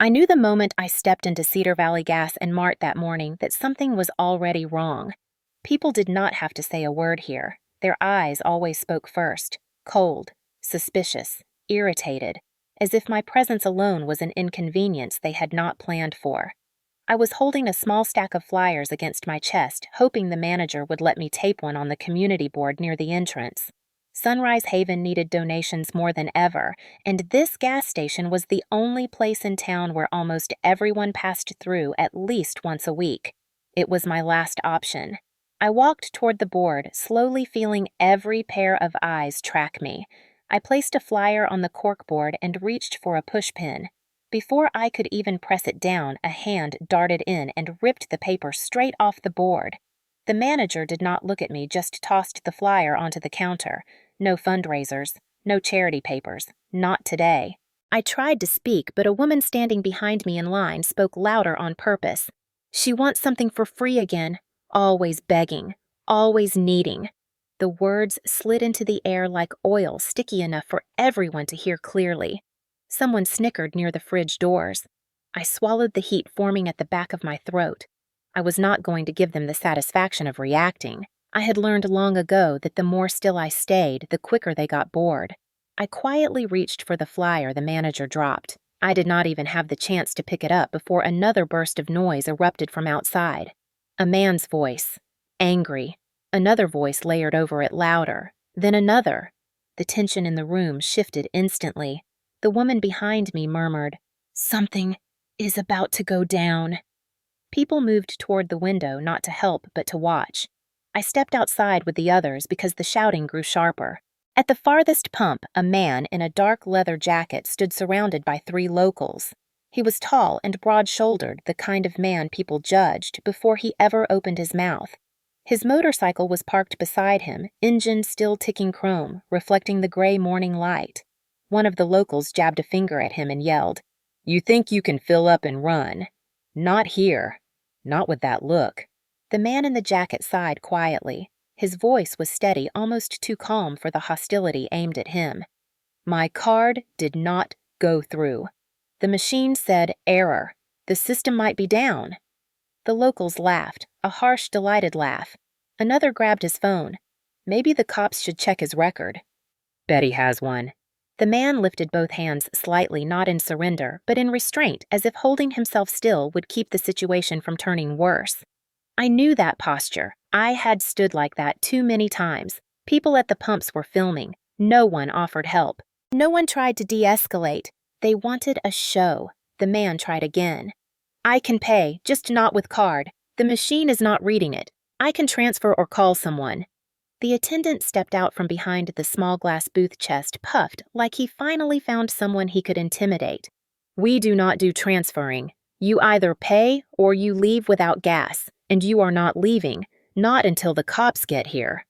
I knew the moment I stepped into Cedar Valley Gas and Mart that morning that something was already wrong. People did not have to say a word here. Their eyes always spoke first, cold, suspicious, irritated, as if my presence alone was an inconvenience they had not planned for. I was holding a small stack of flyers against my chest, hoping the manager would let me tape one on the community board near the entrance. Sunrise Haven needed donations more than ever, and this gas station was the only place in town where almost everyone passed through at least once a week. It was my last option. I walked toward the board, slowly feeling every pair of eyes track me. I placed a flyer on the corkboard and reached for a pushpin. Before I could even press it down, a hand darted in and ripped the paper straight off the board. The manager did not look at me, just tossed the flyer onto the counter. No fundraisers, no charity papers, not today. I tried to speak, but a woman standing behind me in line spoke louder on purpose. She wants something for free again, always begging, always needing. The words slid into the air like oil, sticky enough for everyone to hear clearly. Someone snickered near the fridge doors. I swallowed the heat forming at the back of my throat. I was not going to give them the satisfaction of reacting. I had learned long ago that the more still I stayed, the quicker they got bored. I quietly reached for the flyer the manager dropped. I did not even have the chance to pick it up before another burst of noise erupted from outside. A man's voice, angry. Another voice layered over it louder, then another. The tension in the room shifted instantly. The woman behind me murmured, "Something is about to go down." People moved toward the window, not to help, but to watch. I stepped outside with the others because the shouting grew sharper. At the farthest pump, a man in a dark leather jacket stood surrounded by 3 locals. He was tall and broad-shouldered, the kind of man people judged before he ever opened his mouth. His motorcycle was parked beside him, engine still ticking chrome, reflecting the gray morning light. One of the locals jabbed a finger at him and yelled, "You think you can fill up and run? Not here. Not with that look." The man in the jacket sighed quietly. His voice was steady, almost too calm for the hostility aimed at him. "My card did not go through. The machine said error. The system might be down." The locals laughed, a harsh, delighted laugh. Another grabbed his phone. Maybe the cops should check his record. "Bet he has one." The man lifted both hands slightly, not in surrender, but in restraint, as if holding himself still would keep the situation from turning worse. I knew that posture. I had stood like that too many times. People at the pumps were filming. No one offered help. No one tried to de-escalate. They wanted a show. The man tried again. "I can pay, just not with card. The machine is not reading it. I can transfer or call someone." The attendant stepped out from behind the small glass booth chest, puffed like he finally found someone he could intimidate. "We do not do transferring. You either pay or you leave without gas, and you are not leaving, not until the cops get here."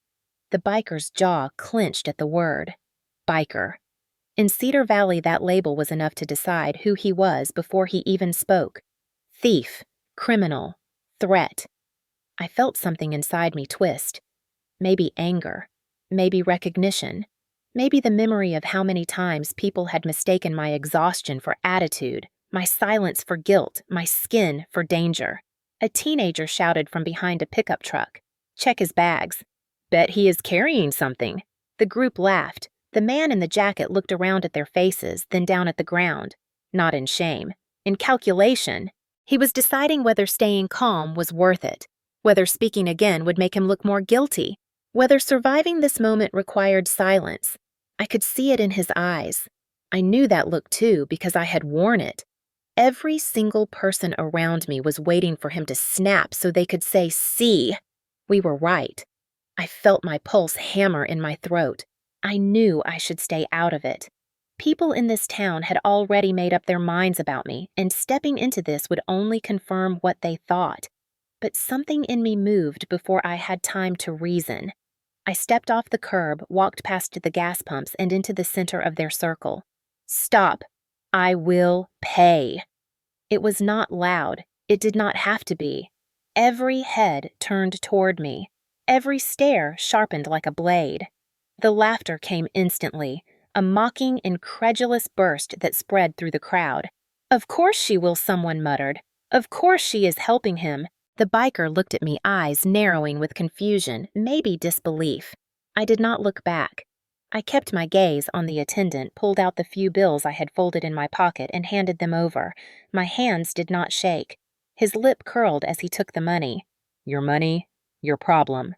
The biker's jaw clenched at the word. Biker. In Cedar Valley, that label was enough to decide who he was before he even spoke. Thief, criminal, threat. I felt something inside me twist. Maybe anger, maybe recognition, maybe the memory of how many times people had mistaken my exhaustion for attitude, my silence for guilt, my skin for danger. A teenager shouted from behind a pickup truck, "Check his bags." "Bet he is carrying something." The group laughed. The man in the jacket looked around at their faces, then down at the ground. Not in shame, in calculation. He was deciding whether staying calm was worth it, whether speaking again would make him look more guilty, whether surviving this moment required silence. I could see it in his eyes. I knew that look too because I had worn it. Every single person around me was waiting for him to snap so they could say, "See." We were right. I felt my pulse hammer in my throat. I knew I should stay out of it. People in this town had already made up their minds about me, and stepping into this would only confirm what they thought. But something in me moved before I had time to reason. I stepped off the curb, walked past the gas pumps, and into the center of their circle. "Stop. I will pay." It was not loud. It did not have to be. Every head turned toward me. Every stare sharpened like a blade. The laughter came instantly, a mocking, incredulous burst that spread through the crowd. Of course she will, someone muttered. Of course she is helping him. The biker looked at me, eyes narrowing with confusion, maybe disbelief. I did not look back. I kept my gaze on the attendant, pulled out the few bills I had folded in my pocket, and handed them over. My hands did not shake. His lip curled as he took the money. Your money, your problem.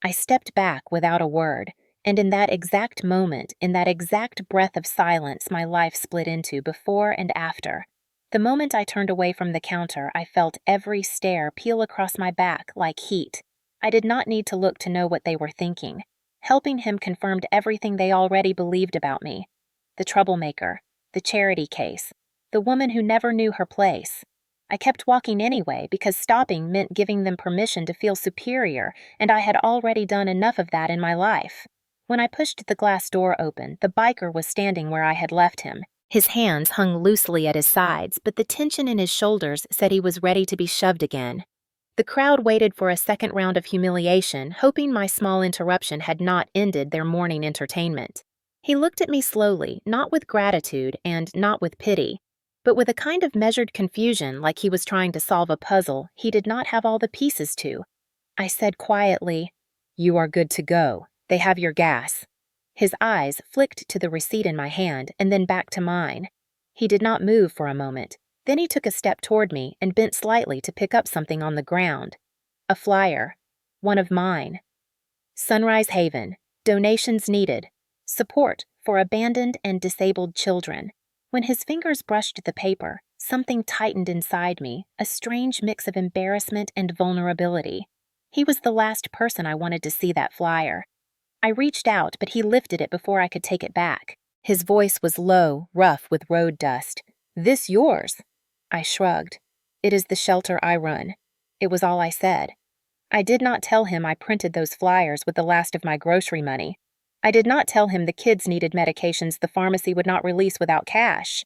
I stepped back without a word, and in that exact moment, in that exact breath of silence, my life split into before and after. The moment I turned away from the counter, I felt every stare peel across my back like heat. I did not need to look to know what they were thinking. Helping him confirmed everything they already believed about me. The troublemaker, the charity case, the woman who never knew her place. I kept walking anyway because stopping meant giving them permission to feel superior, and I had already done enough of that in my life. When I pushed the glass door open, the biker was standing where I had left him. His hands hung loosely at his sides, but the tension in his shoulders said he was ready to be shoved again. The crowd waited for a second round of humiliation, hoping my small interruption had not ended their morning entertainment. He looked at me slowly, not with gratitude and not with pity, but with a kind of measured confusion, like he was trying to solve a puzzle he did not have all the pieces to. I said quietly, "You are good to go. They have your gas." His eyes flicked to the receipt in my hand and then back to mine. He did not move for a moment. Then he took a step toward me and bent slightly to pick up something on the ground. A flyer. One of mine. Sunrise Haven. Donations needed. Support for abandoned and disabled children. When his fingers brushed the paper, something tightened inside me, a strange mix of embarrassment and vulnerability. He was the last person I wanted to see that flyer. I reached out, but he lifted it before I could take it back. His voice was low, rough with road dust. "This yours?" I shrugged. "It is the shelter I run." It was all I said. I did not tell him I printed those flyers with the last of my grocery money. I did not tell him the kids needed medications the pharmacy would not release without cash.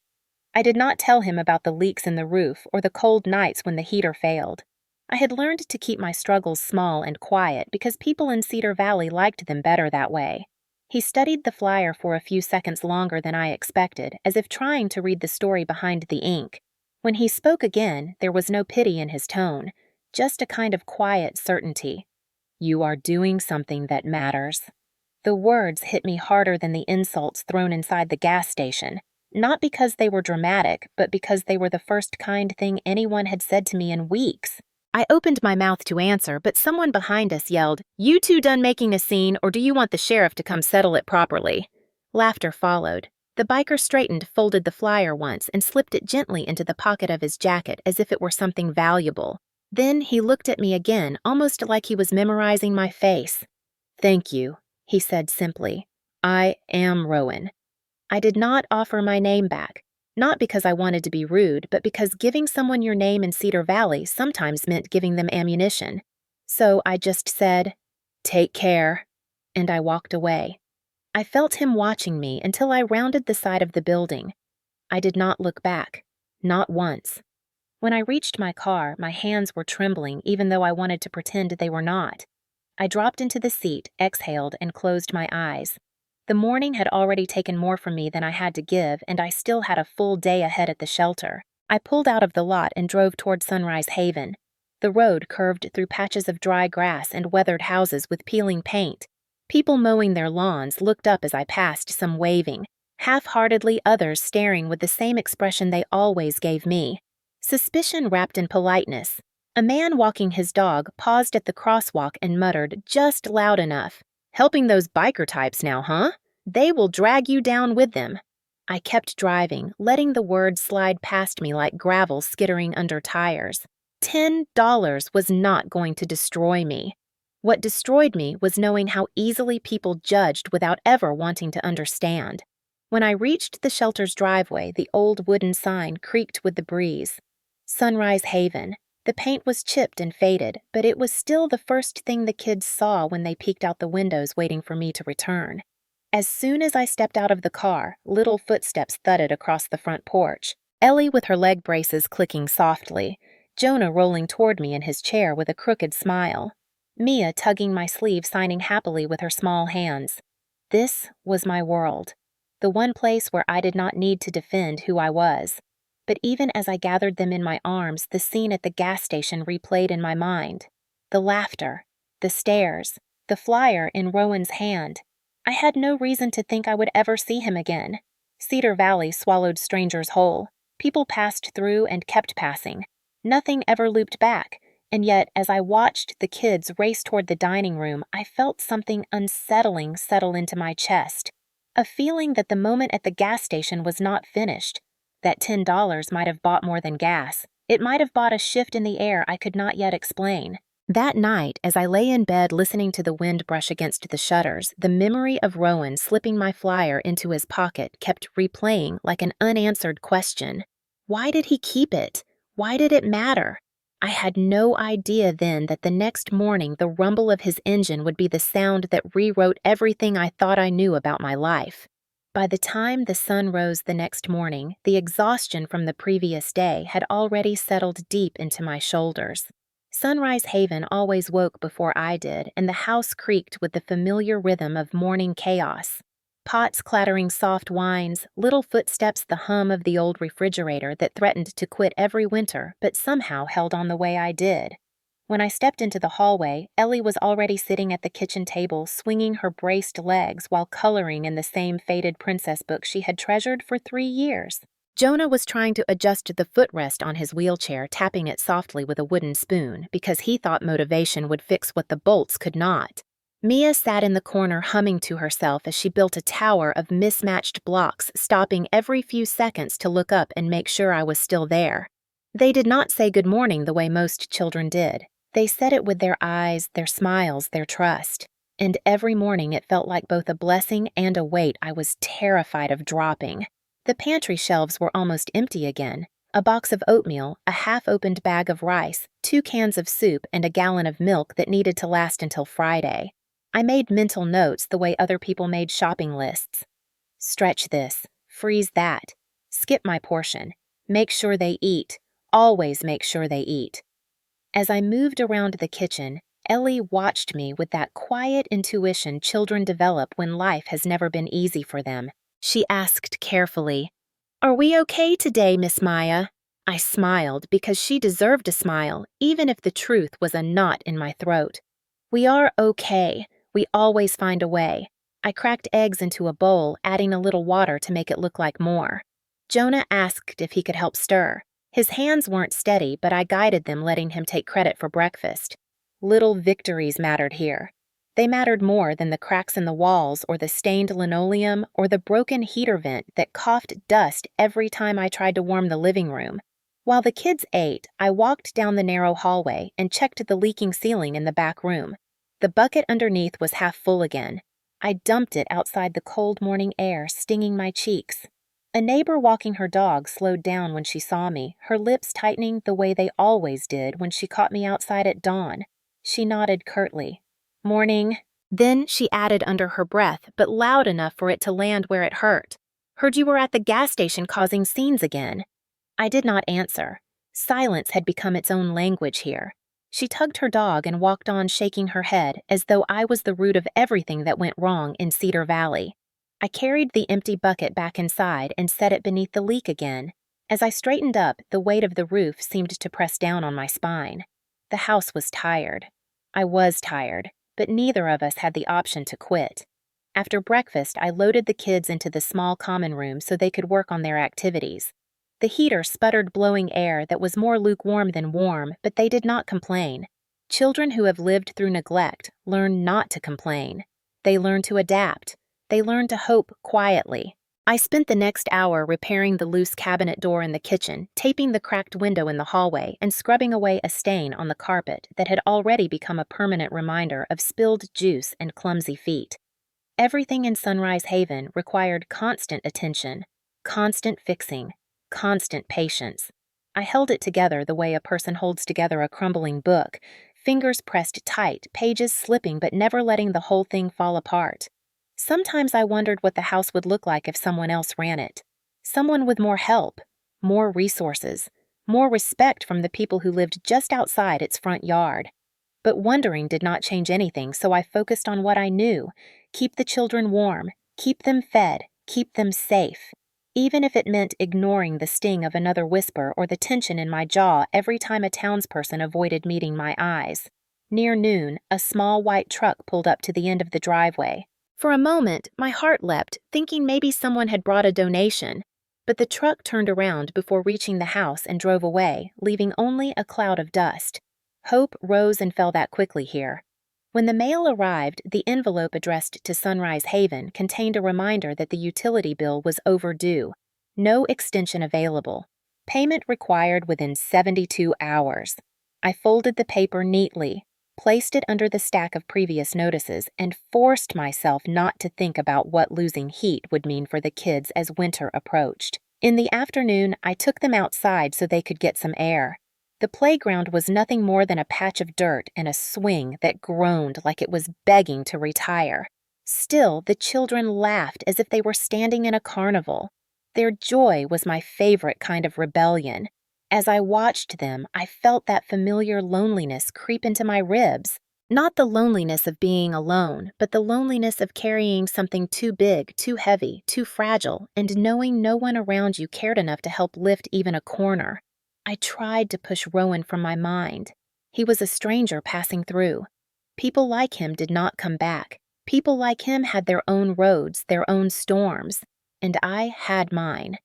I did not tell him about the leaks in the roof or the cold nights when the heater failed. I had learned to keep my struggles small and quiet because people in Cedar Valley liked them better that way. He studied the flyer for a few seconds longer than I expected, as if trying to read the story behind the ink. When he spoke again, there was no pity in his tone, just a kind of quiet certainty. "You are doing something that matters." The words hit me harder than the insults thrown inside the gas station, not because they were dramatic, but because they were the first kind thing anyone had said to me in weeks. I opened my mouth to answer, but someone behind us yelled, "You two done making a scene, or do you want the sheriff to come settle it properly?" Laughter followed. The biker straightened, folded the flyer once, and slipped it gently into the pocket of his jacket as if it were something valuable. Then he looked at me again, almost like he was memorizing my face. "Thank you," he said simply. "I am Rowan." I did not offer my name back, not because I wanted to be rude, but because giving someone your name in Cedar Valley sometimes meant giving them ammunition. So I just said, "Take care," and I walked away. I felt him watching me until I rounded the side of the building. I did not look back, not once. When I reached my car, my hands were trembling even though I wanted to pretend they were not. I dropped into the seat, exhaled, and closed my eyes. The morning had already taken more from me than I had to give, and I still had a full day ahead at the shelter. I pulled out of the lot and drove toward Sunrise Haven. The road curved through patches of dry grass and weathered houses with peeling paint. People mowing their lawns looked up as I passed, some waving, half-heartedly, others staring with the same expression they always gave me. Suspicion wrapped in politeness. A man walking his dog paused at the crosswalk and muttered just loud enough, "Helping those biker types now, huh? They will drag you down with them." I kept driving, letting the words slide past me like gravel skittering under tires. $10 was not going to destroy me. What destroyed me was knowing how easily people judged without ever wanting to understand. When I reached the shelter's driveway, the old wooden sign creaked with the breeze. Sunrise Haven. The paint was chipped and faded, but it was still the first thing the kids saw when they peeked out the windows waiting for me to return. As soon as I stepped out of the car, little footsteps thudded across the front porch. Ellie with her leg braces clicking softly, Jonah rolling toward me in his chair with a crooked smile, Mia tugging my sleeve, signing happily with her small hands. This was my world, the one place where I did not need to defend who I was. but even as I gathered them in my arms, the scene at the gas station replayed in my mind. The laughter, the stares, the flyer in Rowan's hand. I had no reason to think I would ever see him again. Cedar Valley swallowed strangers whole. People passed through and kept passing. Nothing ever looped back, and yet as I watched the kids race toward the dining room, I felt something unsettling settle into my chest. A feeling that the moment at the gas station was not finished. That $10 might have bought more than gas. It might have bought a shift in the air I could not yet explain. That night, as I lay in bed listening to the wind brush against the shutters, the memory of Rowan slipping my flyer into his pocket kept replaying like an unanswered question. Why did he keep it? Why did it matter? I had no idea then that the next morning the rumble of his engine would be the sound that rewrote everything I thought I knew about my life. By the time the sun rose the next morning, the exhaustion from the previous day had already settled deep into my shoulders. Sunrise Haven always woke before I did, and the house creaked with the familiar rhythm of morning chaos. Pots clattering soft whines, little footsteps, the hum of the old refrigerator that threatened to quit every winter but somehow held on the way I did. When I stepped into the hallway, Ellie was already sitting at the kitchen table, swinging her braced legs while coloring in the same faded princess book she had treasured for 3 years. Jonah was trying to adjust the footrest on his wheelchair, tapping it softly with a wooden spoon, because he thought motivation would fix what the bolts could not. Mia sat in the corner humming to herself as she built a tower of mismatched blocks, stopping every few seconds to look up and make sure I was still there. They did not say good morning the way most children did. They said it with their eyes, their smiles, their trust. And every morning it felt like both a blessing and a weight I was terrified of dropping. The pantry shelves were almost empty again. A box of oatmeal, a half-opened bag of rice, 2 cans of soup, and a gallon of milk that needed to last until Friday. I made mental notes the way other people made shopping lists. Stretch this, freeze that, skip my portion, make sure they eat, always make sure they eat. As I moved around the kitchen, Ellie watched me with that quiet intuition children develop when life has never been easy for them. She asked carefully, "Are we okay today, Miss Maya?" I smiled because she deserved a smile, even if the truth was a knot in my throat. "We are okay. We always find a way." I cracked eggs into a bowl, adding a little water to make it look like more. Jonah asked if he could help stir. His hands weren't steady, but I guided them, letting him take credit for breakfast. Little victories mattered here. They mattered more than the cracks in the walls or the stained linoleum or the broken heater vent that coughed dust every time I tried to warm the living room. While the kids ate, I walked down the narrow hallway and checked the leaking ceiling in the back room. The bucket underneath was half full again. I dumped it outside the cold morning air, stinging my cheeks. A neighbor walking her dog slowed down when she saw me, her lips tightening the way they always did when she caught me outside at dawn. She nodded curtly. "Morning." Then she added under her breath, but loud enough for it to land where it hurt. "Heard you were at the gas station causing scenes again." I did not answer. Silence had become its own language here. She tugged her dog and walked on, shaking her head, as though I was the root of everything that went wrong in Cedar Valley. I carried the empty bucket back inside and set it beneath the leak again. As I straightened up, the weight of the roof seemed to press down on my spine. The house was tired. I was tired, but neither of us had the option to quit. After breakfast, I loaded the kids into the small common room so they could work on their activities. The heater sputtered blowing air that was more lukewarm than warm, but they did not complain. Children who have lived through neglect learn not to complain. They learn to adapt. They learn to hope quietly. I spent the next hour repairing the loose cabinet door in the kitchen, taping the cracked window in the hallway, and scrubbing away a stain on the carpet that had already become a permanent reminder of spilled juice and clumsy feet. Everything in Sunrise Haven required constant attention, constant fixing, constant patience. I held it together the way a person holds together a crumbling book, fingers pressed tight, pages slipping but never letting the whole thing fall apart. Sometimes I wondered what the house would look like if someone else ran it. Someone with more help, more resources, more respect from the people who lived just outside its front yard. But wondering did not change anything, so I focused on what I knew. Keep the children warm, keep them fed, keep them safe. even if it meant ignoring the sting of another whisper or the tension in my jaw every time a townsperson avoided meeting my eyes. Near noon, a small white truck pulled up to the end of the driveway. For a moment, my heart leapt, thinking maybe someone had brought a donation. But the truck turned around before reaching the house and drove away, leaving only a cloud of dust. Hope rose and fell that quickly here. When the mail arrived, the envelope addressed to Sunrise Haven contained a reminder that the utility bill was overdue. No extension available. Payment required within 72 hours. I folded the paper neatly, placed it under the stack of previous notices, and forced myself not to think about what losing heat would mean for the kids as winter approached. In the afternoon, I took them outside so they could get some air. The playground was nothing more than a patch of dirt and a swing that groaned like it was begging to retire. Still, the children laughed as if they were standing in a carnival. Their joy was my favorite kind of rebellion. As I watched them, I felt that familiar loneliness creep into my ribs. Not the loneliness of being alone, but the loneliness of carrying something too big, too heavy, too fragile, and knowing no one around you cared enough to help lift even a corner. I tried to push Rowan from my mind. He was a stranger passing through. People like him did not come back. People like him had their own roads, their own storms, and I had mine.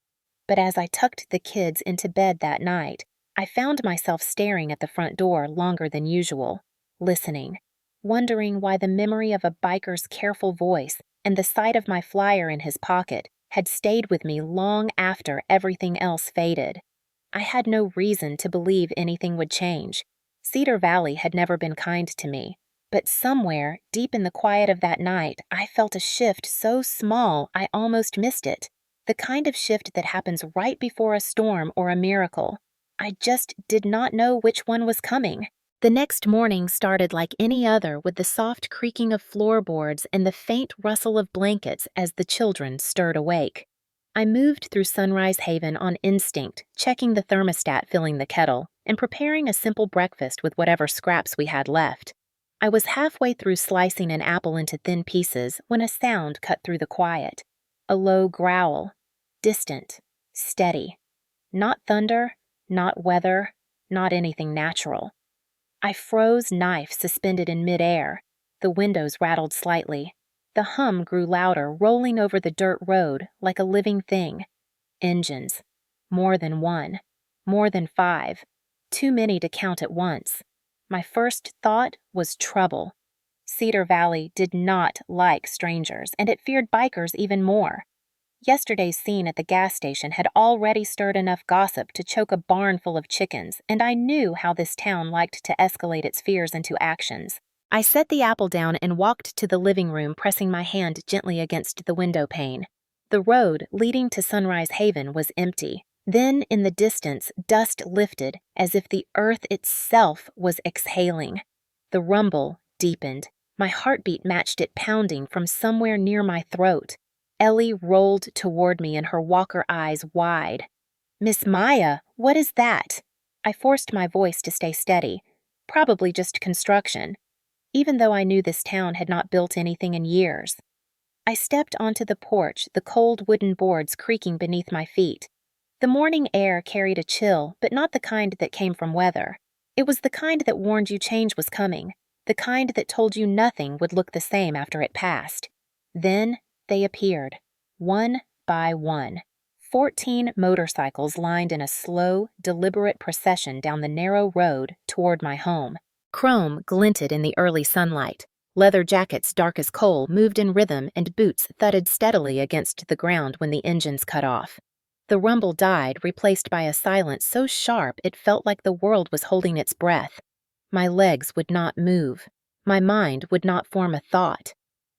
But as I tucked the kids into bed that night, I found myself staring at the front door longer than usual, listening, wondering why the memory of a biker's careful voice and the sight of my flyer in his pocket had stayed with me long after everything else faded. I had no reason to believe anything would change. Cedar Valley had never been kind to me, but somewhere, deep in the quiet of that night, I felt a shift so small I almost missed it. The kind of shift that happens right before a storm or a miracle. I just did not know which one was coming. The next morning started like any other, with the soft creaking of floorboards and the faint rustle of blankets as the children stirred awake. I moved through Sunrise Haven on instinct, checking the thermostat filling the kettle, and preparing a simple breakfast with whatever scraps we had left. I was halfway through slicing an apple into thin pieces when a sound cut through the quiet. A low growl. Distant. Steady. Not thunder, not weather, not anything natural. I froze, knife suspended in midair. The windows rattled slightly. The hum grew louder, rolling over the dirt road like a living thing. Engines. More than one. More than 5. Too many to count at once. My first thought was trouble. Cedar Valley did not like strangers, and it feared bikers even more. Yesterday's scene at the gas station had already stirred enough gossip to choke a barn full of chickens, and I knew how this town liked to escalate its fears into actions. I set the apple down and walked to the living room, pressing my hand gently against the window pane. The road leading to Sunrise Haven was empty. Then, in the distance, dust lifted as if the earth itself was exhaling. The rumble deepened. My heartbeat matched it pounding from somewhere near my throat. Ellie rolled toward me and her walker eyes wide. "Miss Maya, what is that?" I forced my voice to stay steady. Probably just construction, even though I knew this town had not built anything in years. I stepped onto the porch, the cold wooden boards creaking beneath my feet. The morning air carried a chill, but not the kind that came from weather. It was the kind that warned you change was coming, the kind that told you nothing would look the same after it passed. Then they appeared, one by one. 14 motorcycles lined in a slow, deliberate procession down the narrow road toward my home. Chrome glinted in the early sunlight. Leather jackets dark as coal moved in rhythm, and boots thudded steadily against the ground when the engines cut off. The rumble died, replaced by a silence so sharp it felt like the world was holding its breath. My legs would not move. My mind would not form a thought.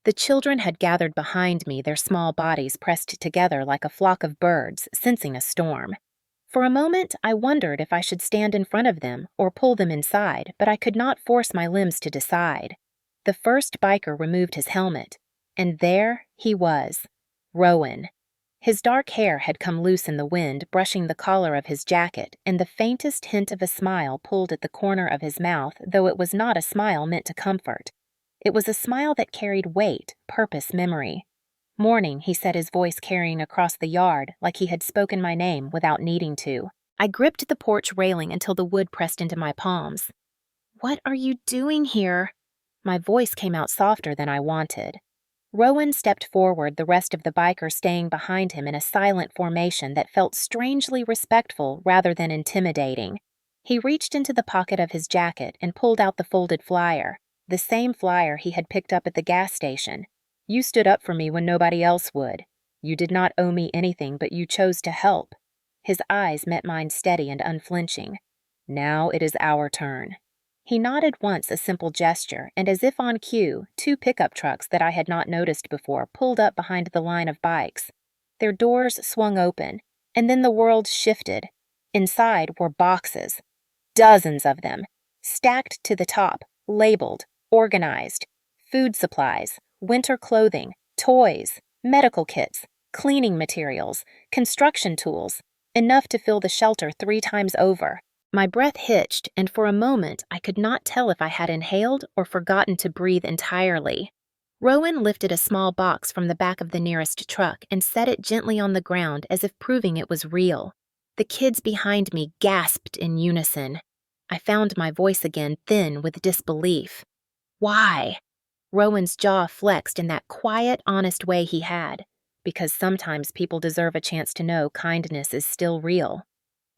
The children had gathered behind me, their small bodies pressed together like a flock of birds, sensing a storm. For a moment, I wondered if I should stand in front of them or pull them inside, but I could not force my limbs to decide. The first biker removed his helmet, and there he was, Rowan. His dark hair had come loose in the wind, brushing the collar of his jacket, and the faintest hint of a smile pulled at the corner of his mouth, though it was not a smile meant to comfort. It was a smile that carried weight, purpose, memory. "Morning," he said, his voice carrying across the yard like he had spoken my name without needing to. I gripped the porch railing until the wood pressed into my palms. "What are you doing here?" My voice came out softer than I wanted. Rowan stepped forward, the rest of the bikers staying behind him in a silent formation that felt strangely respectful rather than intimidating. He reached into the pocket of his jacket and pulled out the folded flyer, the same flyer he had picked up at the gas station. "You stood up for me when nobody else would. You did not owe me anything, but you chose to help." His eyes met mine steady and unflinching. "Now it is our turn." He nodded once, a simple gesture, and as if on cue, 2 pickup trucks that I had not noticed before pulled up behind the line of bikes. Their doors swung open, and then the world shifted. Inside were boxes. Dozens of them, stacked to the top, labeled, organized. Food supplies, winter clothing, toys, medical kits, cleaning materials, construction tools, enough to fill the shelter 3 times over. My breath hitched, and for a moment I could not tell if I had inhaled or forgotten to breathe entirely. Rowan lifted a small box from the back of the nearest truck and set it gently on the ground as if proving it was real. The kids behind me gasped in unison. I found my voice again, thin with disbelief. "Why?" Rowan's jaw flexed in that quiet, honest way he had. "Because sometimes people deserve a chance to know kindness is still real.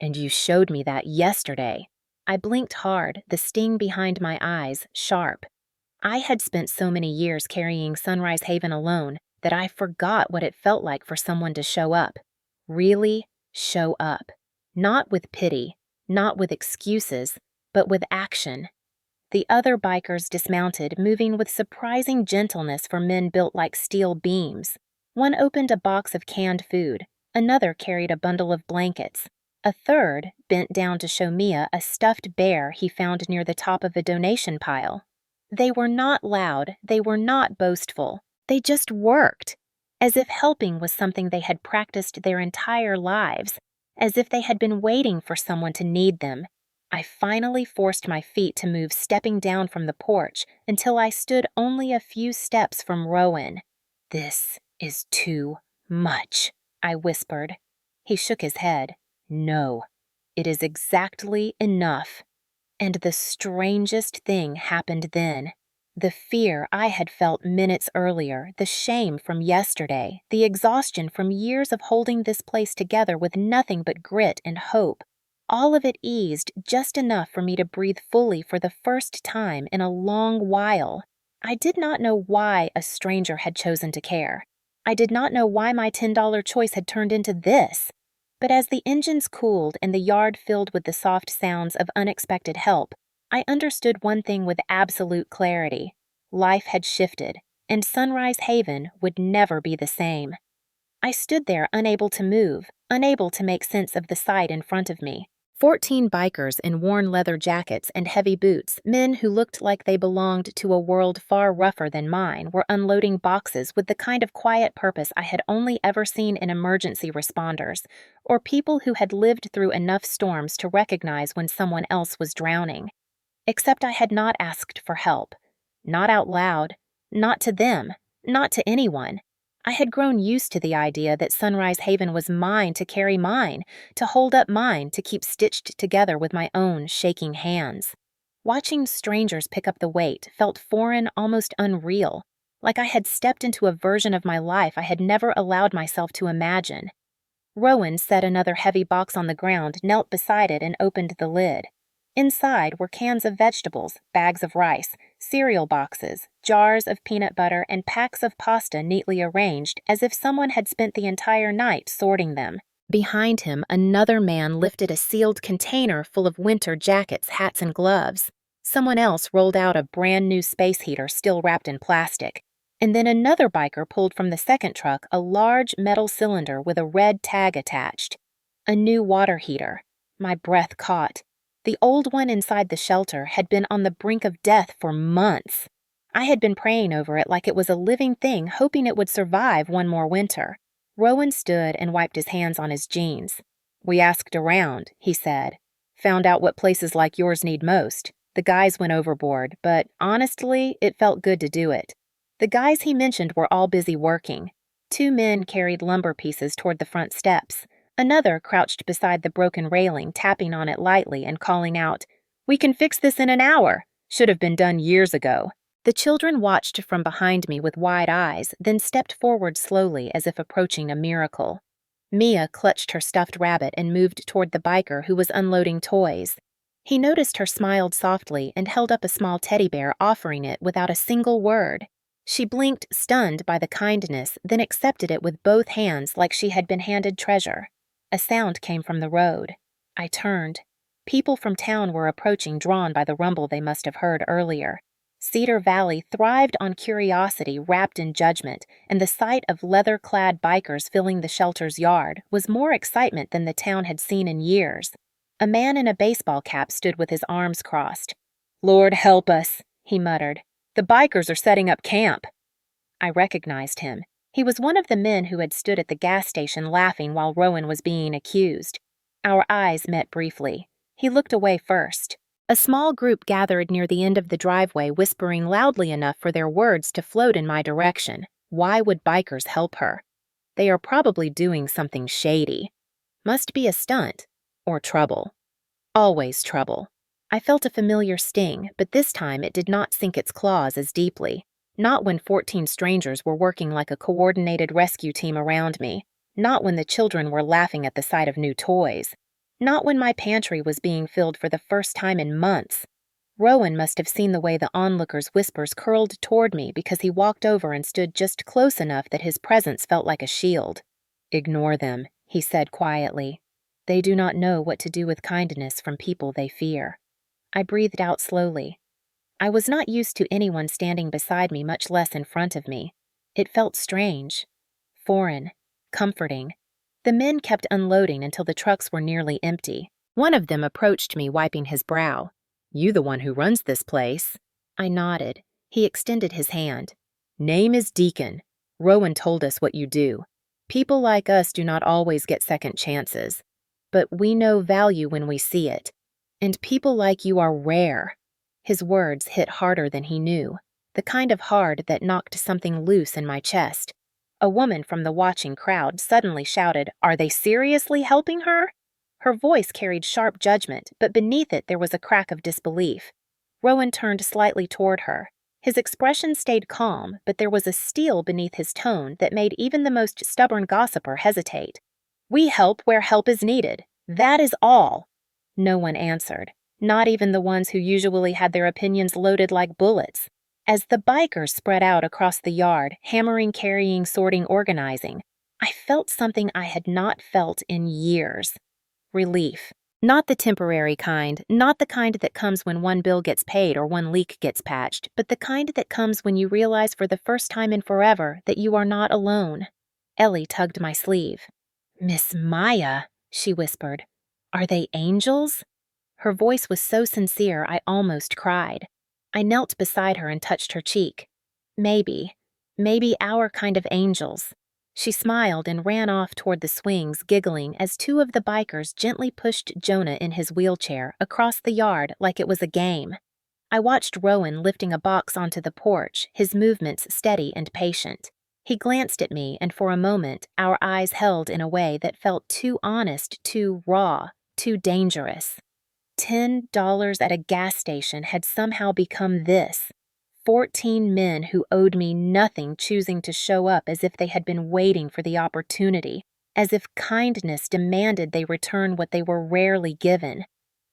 And you showed me that yesterday." I blinked hard, the sting behind my eyes sharp. I had spent so many years carrying Sunrise Haven alone that I forgot what it felt like for someone to show up. Really show up. Not with pity, not with excuses, but with action. The other bikers dismounted, moving with surprising gentleness for men built like steel beams. One opened a box of canned food. Another carried a bundle of blankets. A third bent down to show Mia a stuffed bear he found near the top of a donation pile. They were not loud, they were not boastful. They just worked, as if helping was something they had practiced their entire lives, as if they had been waiting for someone to need them. I finally forced my feet to move, stepping down from the porch until I stood only a few steps from Rowan. "This is too much," I whispered. He shook his head. "No, it is exactly enough." And the strangest thing happened then. The fear I had felt minutes earlier, the shame from yesterday, the exhaustion from years of holding this place together with nothing but grit and hope, all of it eased just enough for me to breathe fully for the first time in a long while. I did not know why a stranger had chosen to care. I did not know why my $10 choice had turned into this. But as the engines cooled and the yard filled with the soft sounds of unexpected help, I understood one thing with absolute clarity. Life had shifted, and Sunrise Haven would never be the same. I stood there unable to move, unable to make sense of the sight in front of me. 14 bikers in worn leather jackets and heavy boots, men who looked like they belonged to a world far rougher than mine, were unloading boxes with the kind of quiet purpose I had only ever seen in emergency responders, or people who had lived through enough storms to recognize when someone else was drowning. Except I had not asked for help. Not out loud. Not to them. Not to anyone. I had grown used to the idea that Sunrise Haven was mine to carry mine, to hold up mine, to keep stitched together with my own shaking hands. Watching strangers pick up the weight felt foreign, almost unreal, like I had stepped into a version of my life I had never allowed myself to imagine. Rowan set another heavy box on the ground, knelt beside it, and opened the lid. Inside were cans of vegetables, bags of rice, cereal boxes, jars of peanut butter, and packs of pasta neatly arranged as if someone had spent the entire night sorting them. Behind him, another man lifted a sealed container full of winter jackets, hats, and gloves. Someone else rolled out a brand new space heater still wrapped in plastic. And then another biker pulled from the second truck a large metal cylinder with a red tag attached. A new water heater. My breath caught. The old one inside the shelter had been on the brink of death for months. I had been praying over it like it was a living thing, hoping it would survive one more winter. Rowan stood and wiped his hands on his jeans. "We asked around," he said. "Found out what places like yours need most. The guys went overboard, but honestly, it felt good to do it." The guys he mentioned were all busy working. 2 men carried lumber pieces toward the front steps. Another crouched beside the broken railing, tapping on it lightly and calling out, "We can fix this in an hour. Should have been done years ago." The children watched from behind me with wide eyes, then stepped forward slowly as if approaching a miracle. Mia clutched her stuffed rabbit and moved toward the biker who was unloading toys. He noticed her, smiled softly, and held up a small teddy bear, offering it without a single word. She blinked, stunned by the kindness, then accepted it with both hands like she had been handed treasure. A sound came from the road. I turned. People from town were approaching, drawn by the rumble they must have heard earlier. Cedar Valley thrived on curiosity wrapped in judgment, and the sight of leather-clad bikers filling the shelter's yard was more excitement than the town had seen in years. A man in a baseball cap stood with his arms crossed. "Lord help us," he muttered. "The bikers are setting up camp." I recognized him. He was one of the men who had stood at the gas station laughing while Rowan was being accused. Our eyes met briefly. He looked away first. A small group gathered near the end of the driveway, whispering loudly enough for their words to float in my direction. Why would bikers help her? They are probably doing something shady. Must be a stunt. Or trouble. Always trouble. I felt a familiar sting, but this time it did not sink its claws as deeply. Not when 14 strangers were working like a coordinated rescue team around me. Not when the children were laughing at the sight of new toys. Not when my pantry was being filled for the first time in months. Rowan must have seen the way the onlookers' whispers curled toward me because he walked over and stood just close enough that his presence felt like a shield. "Ignore them," he said quietly. "They do not know what to do with kindness from people they fear." I breathed out slowly. I was not used to anyone standing beside me, much less in front of me. It felt strange, foreign, comforting. The men kept unloading until the trucks were nearly empty. One of them approached me, wiping his brow. "You the one who runs this place?" I nodded. He extended his hand. "Name is Deacon. Rowan told us what you do. People like us do not always get second chances. But we know value when we see it. And people like you are rare." His words hit harder than he knew, the kind of hard that knocked something loose in my chest. A woman from the watching crowd suddenly shouted, "Are they seriously helping her?" Her voice carried sharp judgment, but beneath it there was a crack of disbelief. Rowan turned slightly toward her. His expression stayed calm, but there was a steel beneath his tone that made even the most stubborn gossiper hesitate. "We help where help is needed. That is all." No one answered, not even the ones who usually had their opinions loaded like bullets. As the bikers spread out across the yard, hammering, carrying, sorting, organizing, I felt something I had not felt in years. Relief. Not the temporary kind, not the kind that comes when one bill gets paid or one leak gets patched, but the kind that comes when you realize for the first time in forever that you are not alone. Ellie tugged my sleeve. "Miss Maya," she whispered. "Are they angels?" Her voice was so sincere I almost cried. I knelt beside her and touched her cheek. Maybe our kind of angels." She smiled and ran off toward the swings, giggling as 2 of the bikers gently pushed Jonah in his wheelchair across the yard like it was a game. I watched Rowan lifting a box onto the porch, his movements steady and patient. He glanced at me, and for a moment our eyes held in a way that felt too honest, too raw, too dangerous. $10 at a gas station had somehow become this. 14 men who owed me nothing choosing to show up as if they had been waiting for the opportunity, as if kindness demanded they return what they were rarely given.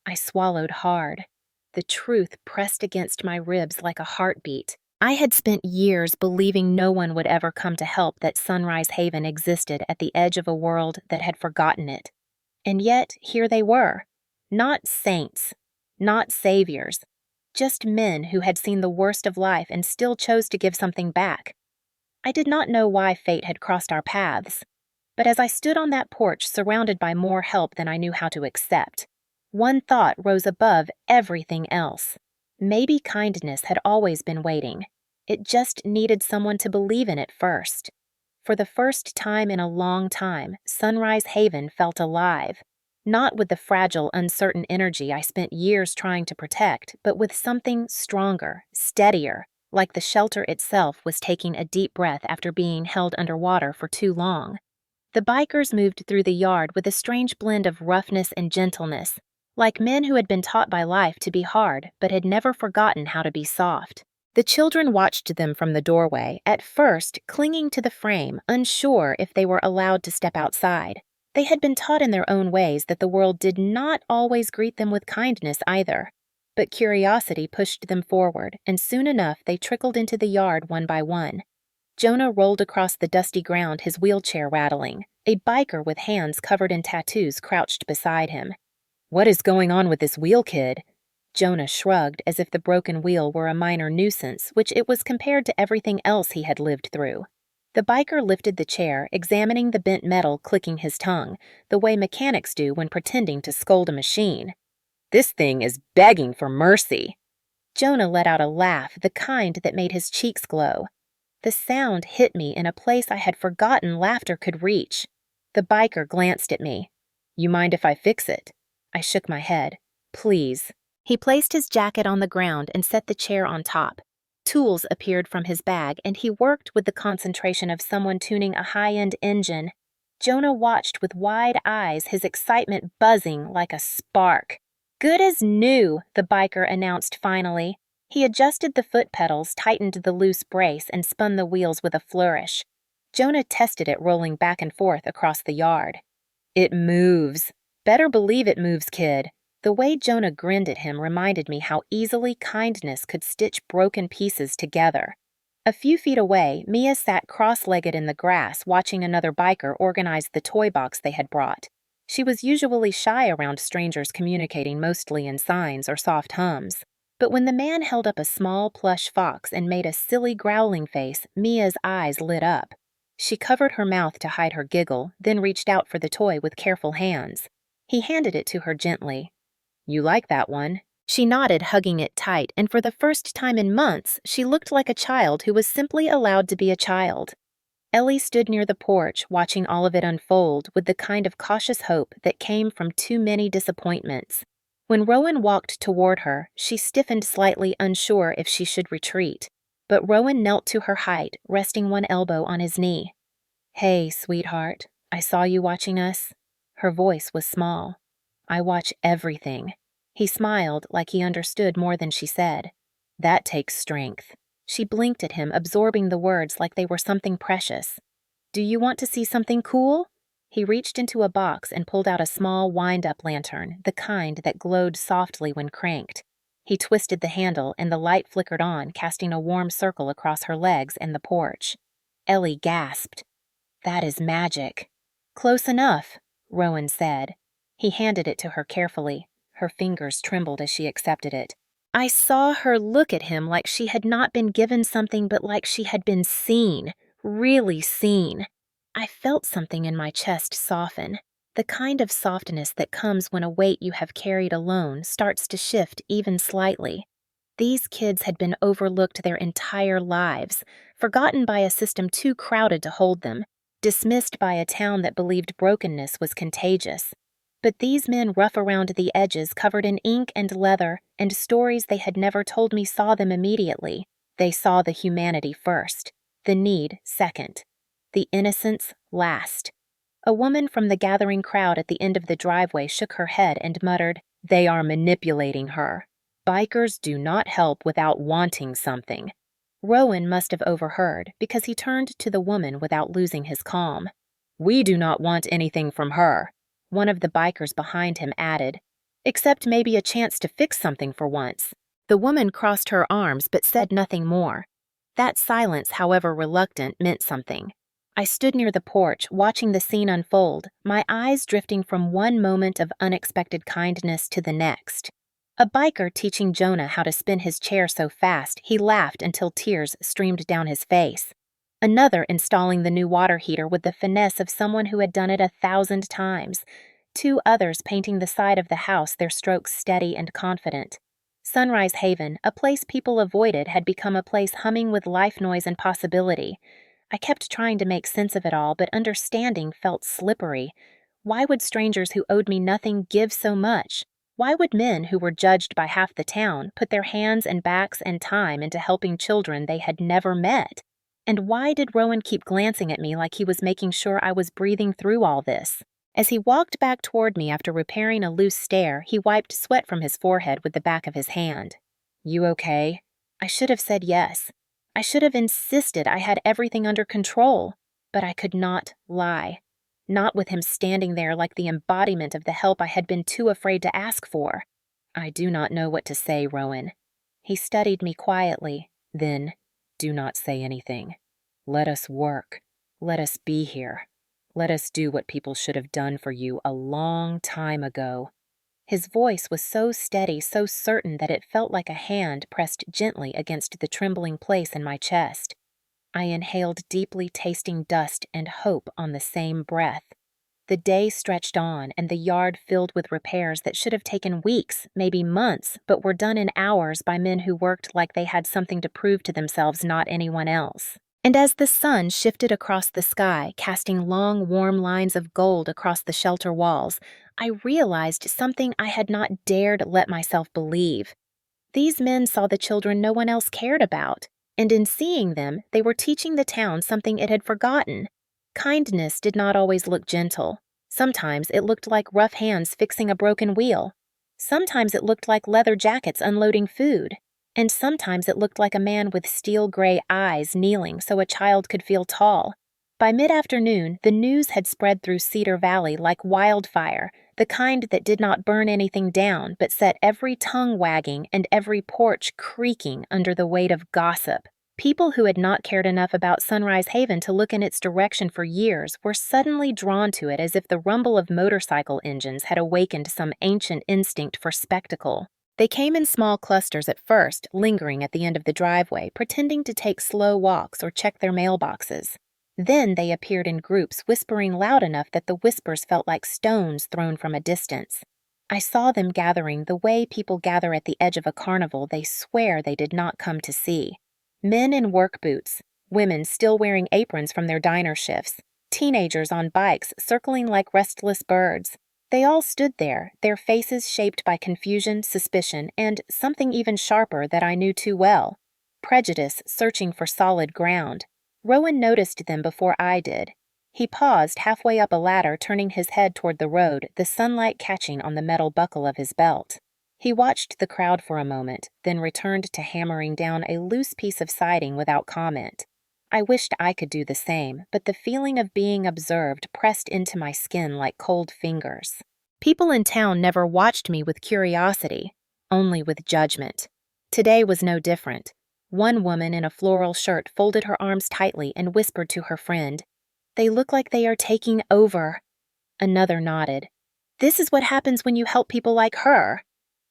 I swallowed hard. The truth pressed against my ribs like a heartbeat. I had spent years believing no one would ever come to help, that Sunrise Haven existed at the edge of a world that had forgotten it. And yet, here they were. Not saints, not saviors, just men who had seen the worst of life and still chose to give something back. I did not know why fate had crossed our paths, but as I stood on that porch surrounded by more help than I knew how to accept, one thought rose above everything else. Maybe kindness had always been waiting. It just needed someone to believe in it first. For the first time in a long time, Sunrise Haven felt alive. Not with the fragile, uncertain energy I spent years trying to protect, but with something stronger, steadier, like the shelter itself was taking a deep breath after being held underwater for too long. The bikers moved through the yard with a strange blend of roughness and gentleness, like men who had been taught by life to be hard but had never forgotten how to be soft. The children watched them from the doorway, at first clinging to the frame, unsure if they were allowed to step outside. They had been taught in their own ways that the world did not always greet them with kindness either. But curiosity pushed them forward, and soon enough they trickled into the yard one by one. Jonah rolled across the dusty ground, his wheelchair rattling. A biker with hands covered in tattoos crouched beside him. "What is going on with this wheel, kid?" Jonah shrugged as if the broken wheel were a minor nuisance, which it was compared to everything else he had lived through. The biker lifted the chair, examining the bent metal, clicking his tongue, the way mechanics do when pretending to scold a machine. "This thing is begging for mercy." Jonah let out a laugh, the kind that made his cheeks glow. The sound hit me in a place I had forgotten laughter could reach. The biker glanced at me. "You mind if I fix it?" I shook my head. "Please." He placed his jacket on the ground and set the chair on top. Tools appeared from his bag, and he worked with the concentration of someone tuning a high-end engine. Jonah watched with wide eyes, his excitement buzzing like a spark. "Good as new," the biker announced finally. He adjusted the foot pedals, tightened the loose brace, and spun the wheels with a flourish. Jonah tested it, rolling back and forth across the yard. "It moves." "Better believe it moves, kid." The way Jonah grinned at him reminded me how easily kindness could stitch broken pieces together. A few feet away, Mia sat cross-legged in the grass, watching another biker organize the toy box they had brought. She was usually shy around strangers, communicating mostly in signs or soft hums. But when the man held up a small plush fox and made a silly growling face, Mia's eyes lit up. She covered her mouth to hide her giggle, then reached out for the toy with careful hands. He handed it to her gently. "You like that one?" She nodded, hugging it tight, and for the first time in months, she looked like a child who was simply allowed to be a child. Ellie stood near the porch, watching all of it unfold with the kind of cautious hope that came from too many disappointments. When Rowan walked toward her, she stiffened slightly, unsure if she should retreat. But Rowan knelt to her height, resting one elbow on his knee. "Hey, sweetheart, I saw you watching us." Her voice was small. "I watch everything." He smiled like he understood more than she said. "That takes strength." She blinked at him, absorbing the words like they were something precious. "Do you want to see something cool?" He reached into a box and pulled out a small wind-up lantern, the kind that glowed softly when cranked. He twisted the handle and the light flickered on, casting a warm circle across her legs and the porch. Ellie gasped. "That is magic." "Close enough," Rowan said. He handed it to her carefully. Her fingers trembled as she accepted it. I saw her look at him like she had not been given something but like she had been seen, really seen. I felt something in my chest soften, the kind of softness that comes when a weight you have carried alone starts to shift even slightly. These kids had been overlooked their entire lives, forgotten by a system too crowded to hold them, dismissed by a town that believed brokenness was contagious. But these men rough around the edges, covered in ink and leather, and stories they had never told me saw them immediately. They saw the humanity first, the need second, the innocence last. A woman from the gathering crowd at the end of the driveway shook her head and muttered, "They are manipulating her. Bikers do not help without wanting something." Rowan must have overheard, because he turned to the woman without losing his calm. "We do not want anything from her," one of the bikers behind him added, "except maybe a chance to fix something for once." The woman crossed her arms but said nothing more. That silence, however reluctant, meant something. I stood near the porch, watching the scene unfold, my eyes drifting from one moment of unexpected kindness to the next. A biker teaching Jonah how to spin his chair so fast he laughed until tears streamed down his face. Another installing the new water heater with the finesse of someone who had done it 1,000 times. 2 others painting the side of the house, their strokes steady and confident. Sunrise Haven, a place people avoided, had become a place humming with life noise and possibility. I kept trying to make sense of it all, but understanding felt slippery. Why would strangers who owed me nothing give so much? Why would men who were judged by half the town put their hands and backs and time into helping children they had never met? And why did Rowan keep glancing at me like he was making sure I was breathing through all this? As he walked back toward me after repairing a loose stair, he wiped sweat from his forehead with the back of his hand. "You okay?" I should have said yes. I should have insisted I had everything under control, but I could not lie. Not with him standing there like the embodiment of the help I had been too afraid to ask for. "I do not know what to say, Rowan." He studied me quietly. Then, "Do not say anything. Let us work. Let us be here. Let us do what people should have done for you a long time ago." His voice was so steady, so certain that it felt like a hand pressed gently against the trembling place in my chest. I inhaled deeply, tasting dust and hope on the same breath. The day stretched on, and the yard filled with repairs that should have taken weeks, maybe months, but were done in hours by men who worked like they had something to prove to themselves, not anyone else. And as the sun shifted across the sky, casting long, warm lines of gold across the shelter walls, I realized something I had not dared let myself believe. These men saw the children no one else cared about, and in seeing them, they were teaching the town something it had forgotten. Kindness did not always look gentle. Sometimes it looked like rough hands fixing a broken wheel. Sometimes it looked like leather jackets unloading food. And sometimes it looked like a man with steel-gray eyes kneeling so a child could feel tall. By mid-afternoon, the news had spread through Cedar Valley like wildfire, the kind that did not burn anything down but set every tongue wagging and every porch creaking under the weight of gossip. People who had not cared enough about Sunrise Haven to look in its direction for years were suddenly drawn to it as if the rumble of motorcycle engines had awakened some ancient instinct for spectacle. They came in small clusters at first, lingering at the end of the driveway, pretending to take slow walks or check their mailboxes. Then they appeared in groups, whispering loud enough that the whispers felt like stones thrown from a distance. I saw them gathering the way people gather at the edge of a carnival they swear they did not come to see. Men in work boots, women still wearing aprons from their diner shifts, teenagers on bikes circling like restless birds. They all stood there, their faces shaped by confusion, suspicion, and something even sharper that I knew too well, prejudice searching for solid ground. Rowan noticed them before I did. He paused halfway up a ladder, turning his head toward the road, the sunlight catching on the metal buckle of his belt. He watched the crowd for a moment, then returned to hammering down a loose piece of siding without comment. I wished I could do the same, but the feeling of being observed pressed into my skin like cold fingers. People in town never watched me with curiosity, only with judgment. Today was no different. One woman in a floral shirt folded her arms tightly and whispered to her friend, "They look like they are taking over." Another nodded. "This is what happens when you help people like her."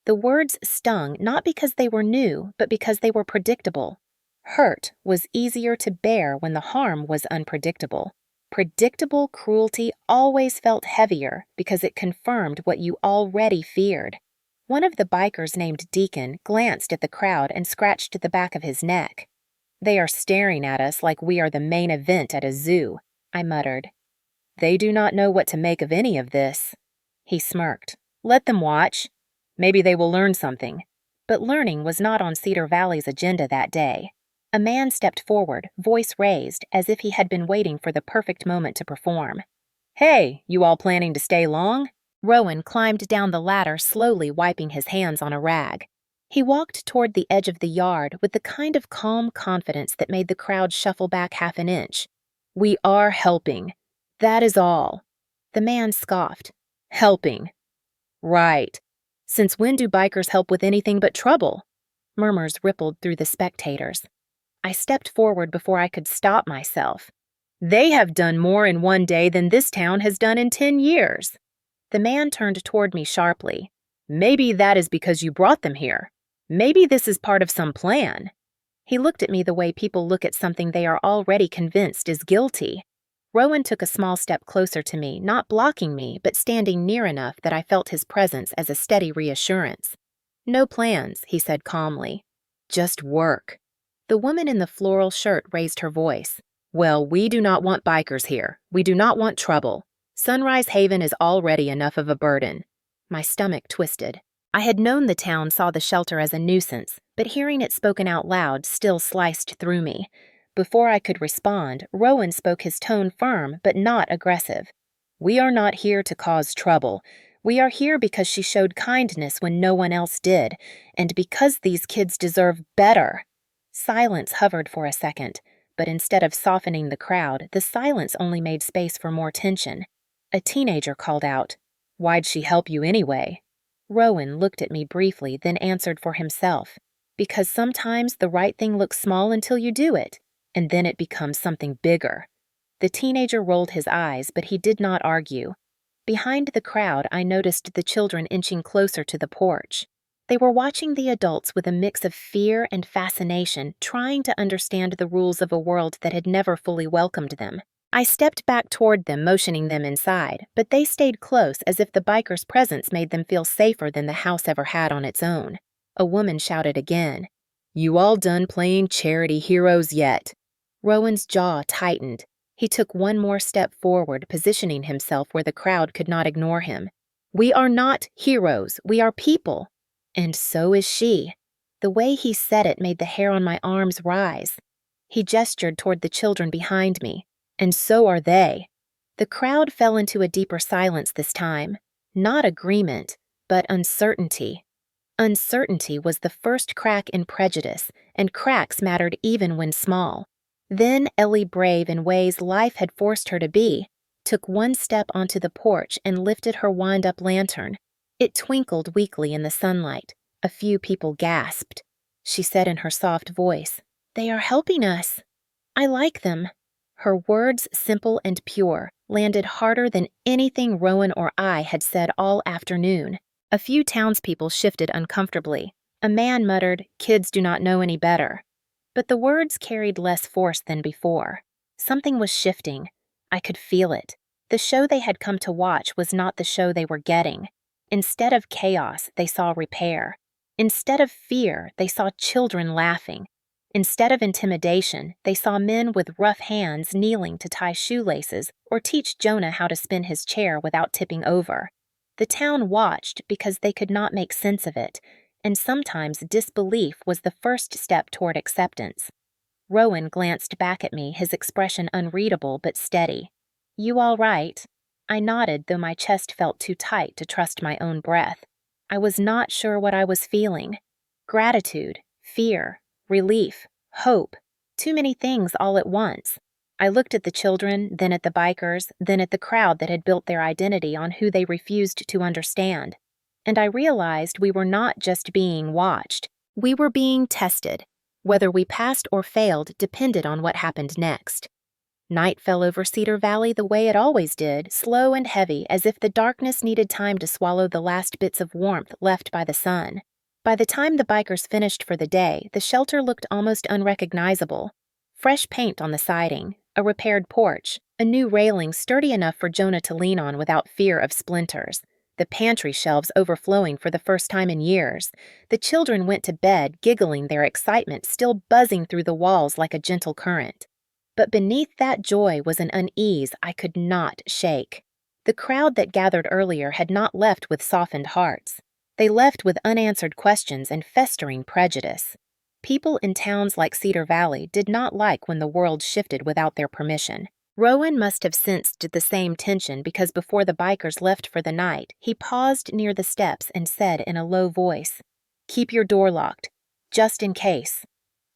The words stung not because they were new, but because they were predictable. Hurt was easier to bear when the harm was unpredictable. Predictable cruelty always felt heavier because it confirmed what you already feared. One of the bikers named Deacon glanced at the crowd and scratched the back of his neck. "They are staring at us like we are the main event at a zoo," I muttered. "They do not know what to make of any of this." He smirked. "Let them watch. Maybe they will learn something." But learning was not on Cedar Valley's agenda that day. A man stepped forward, voice raised, as if he had been waiting for the perfect moment to perform. "Hey, you all planning to stay long?" Rowan climbed down the ladder, slowly wiping his hands on a rag. He walked toward the edge of the yard with the kind of calm confidence that made the crowd shuffle back half an inch. "We are helping. That is all." The man scoffed. "Helping. Right. Since when do bikers help with anything but trouble?" Murmurs rippled through the spectators. I stepped forward before I could stop myself. "They have done more in one day than this town has done in 10 years. The man turned toward me sharply. "Maybe that is because you brought them here. Maybe this is part of some plan." He looked at me the way people look at something they are already convinced is guilty. Rowan took a small step closer to me, not blocking me, but standing near enough that I felt his presence as a steady reassurance. "No plans," he said calmly. "Just work." The woman in the floral shirt raised her voice. "Well, we do not want bikers here. We do not want trouble. Sunrise Haven is already enough of a burden." My stomach twisted. I had known the town saw the shelter as a nuisance, but hearing it spoken out loud still sliced through me. Before I could respond, Rowan spoke, his tone firm but not aggressive. "We are not here to cause trouble. We are here because she showed kindness when no one else did, and because these kids deserve better." Silence hovered for a second, but instead of softening the crowd, the silence only made space for more tension. A teenager called out, "Why'd she help you anyway?" Rowan looked at me briefly, then answered for himself. "Because sometimes the right thing looks small until you do it, and then it becomes something bigger." The teenager rolled his eyes, but he did not argue. Behind the crowd, I noticed the children inching closer to the porch. They were watching the adults with a mix of fear and fascination, trying to understand the rules of a world that had never fully welcomed them. I stepped back toward them, motioning them inside, but they stayed close as if the biker's presence made them feel safer than the house ever had on its own. A woman shouted again, "You all done playing charity heroes yet?" Rowan's jaw tightened. He took one more step forward, positioning himself where the crowd could not ignore him. "We are not heroes. We are people. And so is she." The way he said it made the hair on my arms rise. He gestured toward the children behind me. "And so are they." The crowd fell into a deeper silence this time. Not agreement, but uncertainty. Uncertainty was the first crack in prejudice, and cracks mattered even when small. Then Ellie, brave in ways life had forced her to be, took one step onto the porch and lifted her wind-up lantern. It twinkled weakly in the sunlight. A few people gasped. She said in her soft voice, "They are helping us. I like them." Her words, simple and pure, landed harder than anything Rowan or I had said all afternoon. A few townspeople shifted uncomfortably. A man muttered, "Kids do not know any better." But the words carried less force than before. Something was shifting. I could feel it. The show they had come to watch was not the show they were getting. Instead of chaos, they saw repair. Instead of fear, they saw children laughing. Instead of intimidation, they saw men with rough hands kneeling to tie shoelaces or teach Jonah how to spin his chair without tipping over. The town watched because they could not make sense of it, and sometimes disbelief was the first step toward acceptance. Rowan glanced back at me, his expression unreadable but steady. "You all right?" I nodded, though my chest felt too tight to trust my own breath. I was not sure what I was feeling. Gratitude, fear, relief, hope, too many things all at once. I looked at the children, then at the bikers, then at the crowd that had built their identity on who they refused to understand. And I realized we were not just being watched. We were being tested. Whether we passed or failed depended on what happened next. Night fell over Cedar Valley the way it always did, slow and heavy, as if the darkness needed time to swallow the last bits of warmth left by the sun. By the time the bikers finished for the day, the shelter looked almost unrecognizable. Fresh paint on the siding, a repaired porch, a new railing sturdy enough for Jonah to lean on without fear of splinters, the pantry shelves overflowing for the first time in years. The children went to bed, giggling, their excitement still buzzing through the walls like a gentle current. But beneath that joy was an unease I could not shake. The crowd that gathered earlier had not left with softened hearts. They left with unanswered questions and festering prejudice. People in towns like Cedar Valley did not like when the world shifted without their permission. Rowan must have sensed the same tension because before the bikers left for the night, he paused near the steps and said in a low voice, "Keep your door locked, just in case."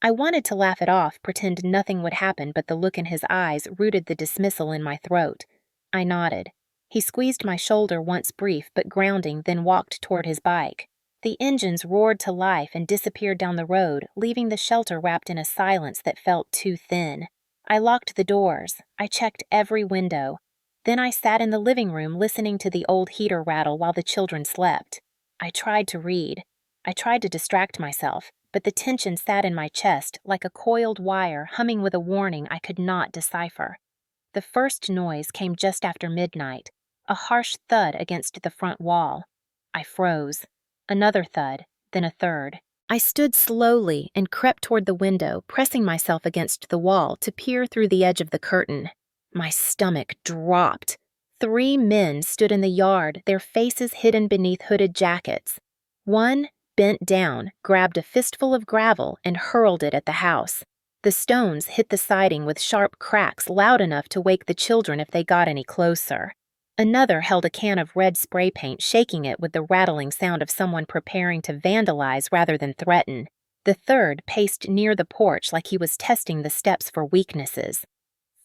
I wanted to laugh it off, pretend nothing would happen, but the look in his eyes rooted the dismissal in my throat. I nodded. He squeezed my shoulder once brief but grounding, then walked toward his bike. The engines roared to life and disappeared down the road, leaving the shelter wrapped in a silence that felt too thin. I locked the doors. I checked every window. Then I sat in the living room listening to the old heater rattle while the children slept. I tried to read. I tried to distract myself, but the tension sat in my chest like a coiled wire humming with a warning I could not decipher. The first noise came just after midnight, a harsh thud against the front wall. I froze. Another thud, then a third. I stood slowly and crept toward the window, pressing myself against the wall to peer through the edge of the curtain. My stomach dropped. 3 men stood in the yard, their faces hidden beneath hooded jackets. One bent down, grabbed a fistful of gravel, and hurled it at the house. The stones hit the siding with sharp cracks loud enough to wake the children if they got any closer. Another held a can of red spray paint, shaking it with the rattling sound of someone preparing to vandalize rather than threaten. The third paced near the porch like he was testing the steps for weaknesses.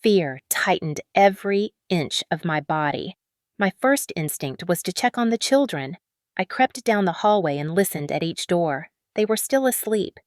Fear tightened every inch of my body. My first instinct was to check on the children. I crept down the hallway and listened at each door. They were still asleep.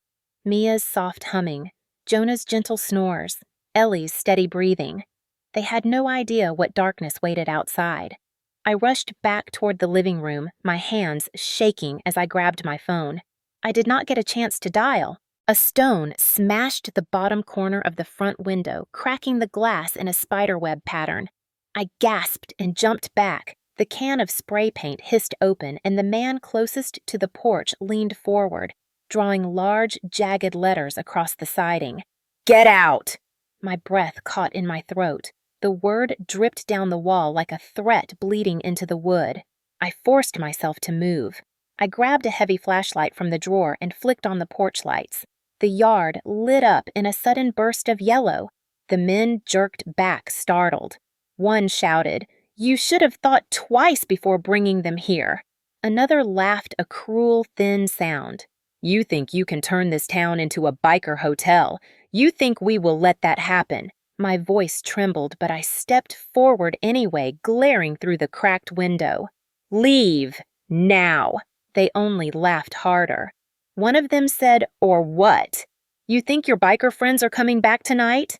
Mia's soft humming, Jonah's gentle snores, Ellie's steady breathing. They had no idea what darkness waited outside. I rushed back toward the living room, my hands shaking as I grabbed my phone. I did not get a chance to dial. A stone smashed the bottom corner of the front window, cracking the glass in a spiderweb pattern. I gasped and jumped back. The can of spray paint hissed open, and the man closest to the porch leaned forward, drawing large, jagged letters across the siding. "Get out!" My breath caught in my throat. The word dripped down the wall like a threat bleeding into the wood. I forced myself to move. I grabbed a heavy flashlight from the drawer and flicked on the porch lights. The yard lit up in a sudden burst of yellow. The men jerked back, startled. One shouted, "You should have thought twice before bringing them here." Another laughed a cruel, thin sound. "You think you can turn this town into a biker hotel. You think we will let that happen." My voice trembled, but I stepped forward anyway, glaring through the cracked window. "Leave, now." They only laughed harder. One of them said, "Or what? You think your biker friends are coming back tonight?"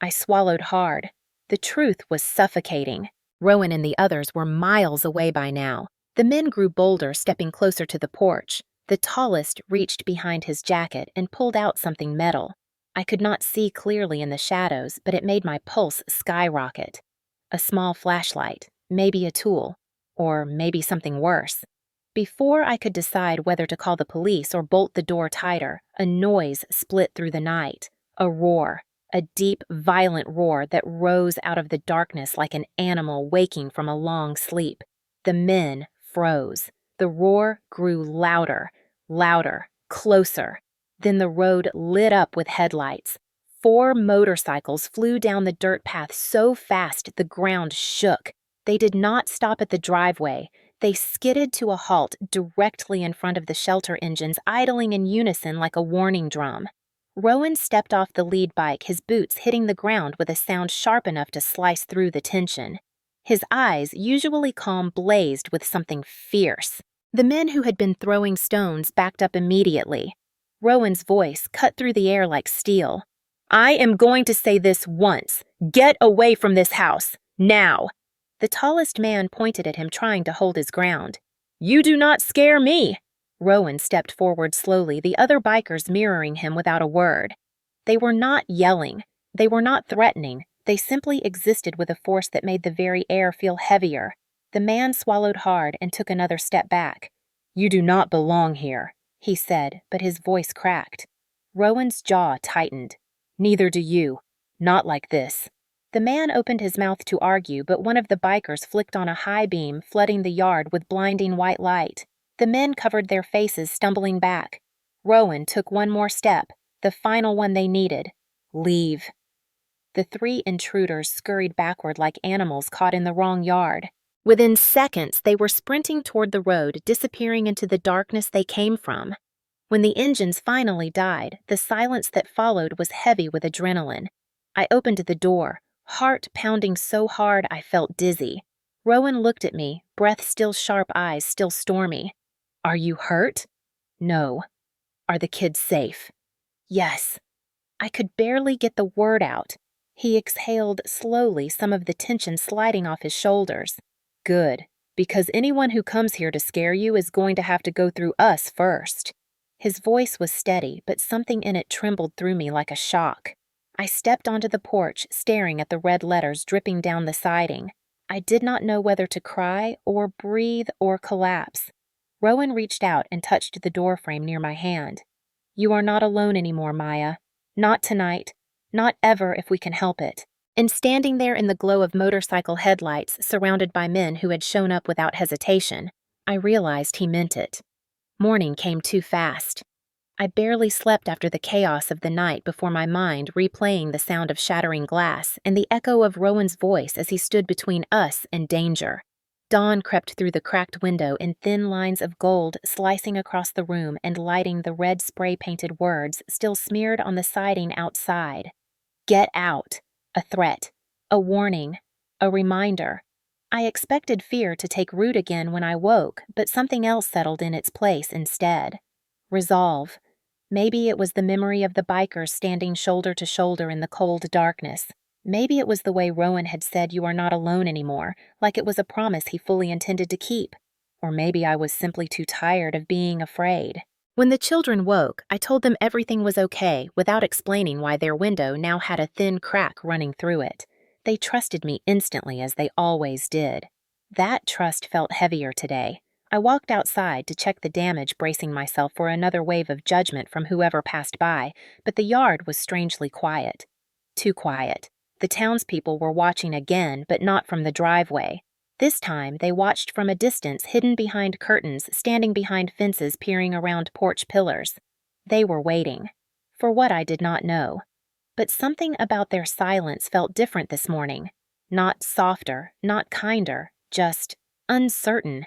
I swallowed hard. The truth was suffocating. Rowan and the others were miles away by now. The men grew bolder, stepping closer to the porch. The tallest reached behind his jacket and pulled out something metal. I could not see clearly in the shadows, but it made my pulse skyrocket. A small flashlight, maybe a tool, or maybe something worse. Before I could decide whether to call the police or bolt the door tighter, a noise split through the night. A roar, a deep, violent roar that rose out of the darkness like an animal waking from a long sleep. The men froze. The roar grew louder, closer. Then the road lit up with headlights. 4 motorcycles flew down the dirt path so fast the ground shook. They did not stop at the driveway. They skidded to a halt directly in front of the shelter engines, idling in unison like a warning drum. Rowan stepped off the lead bike, his boots hitting the ground with a sound sharp enough to slice through the tension. His eyes, usually calm, blazed with something fierce. The men who had been throwing stones backed up immediately. Rowan's voice cut through the air like steel. "I am going to say this once. Get away from this house. Now." The tallest man pointed at him, trying to hold his ground. "You do not scare me." Rowan stepped forward slowly, the other bikers mirroring him without a word. They were not yelling. They were not threatening. They simply existed with a force that made the very air feel heavier. The man swallowed hard and took another step back. "You do not belong here," he said, but his voice cracked. Rowan's jaw tightened. "Neither do you. Not like this." The man opened his mouth to argue, but one of the bikers flicked on a high beam, flooding the yard with blinding white light. The men covered their faces, stumbling back. Rowan took one more step, the final one they needed. "Leave." The 3 intruders scurried backward like animals caught in the wrong yard. Within seconds, they were sprinting toward the road, disappearing into the darkness they came from. When the engines finally died, the silence that followed was heavy with adrenaline. I opened the door, heart pounding so hard I felt dizzy. Rowan looked at me, breath still sharp, eyes still stormy. "Are you hurt?" "No." "Are the kids safe?" "Yes." I could barely get the word out. He exhaled slowly, some of the tension sliding off his shoulders. "Good, because anyone who comes here to scare you is going to have to go through us first." His voice was steady, but something in it trembled through me like a shock. I stepped onto the porch, staring at the red letters dripping down the siding. I did not know whether to cry or breathe or collapse. Rowan reached out and touched the doorframe near my hand. "You are not alone anymore, Maya. Not tonight. Not ever if we can help it." And standing there in the glow of motorcycle headlights, surrounded by men who had shown up without hesitation, I realized he meant it. Morning came too fast. I barely slept after the chaos of the night before my mind replaying the sound of shattering glass and the echo of Rowan's voice as he stood between us and danger. Dawn crept through the cracked window in thin lines of gold slicing across the room and lighting the red spray-painted words still smeared on the siding outside. Get out. A threat. A warning. A reminder. I expected fear to take root again when I woke, but something else settled in its place instead. Resolve. Maybe it was the memory of the bikers standing shoulder to shoulder in the cold darkness. Maybe it was the way Rowan had said you are not alone anymore, like it was a promise he fully intended to keep. Or maybe I was simply too tired of being afraid. When the children woke, I told them everything was okay without explaining why their window now had a thin crack running through it. They trusted me instantly as they always did. That trust felt heavier today. I walked outside to check the damage, bracing myself for another wave of judgment from whoever passed by, but the yard was strangely quiet. Too quiet. The townspeople were watching again, but not from the driveway. This time, they watched from a distance, hidden behind curtains, standing behind fences, peering around porch pillars. They were waiting. For what I did not know. But something about their silence felt different this morning. Not softer, not kinder, just uncertain.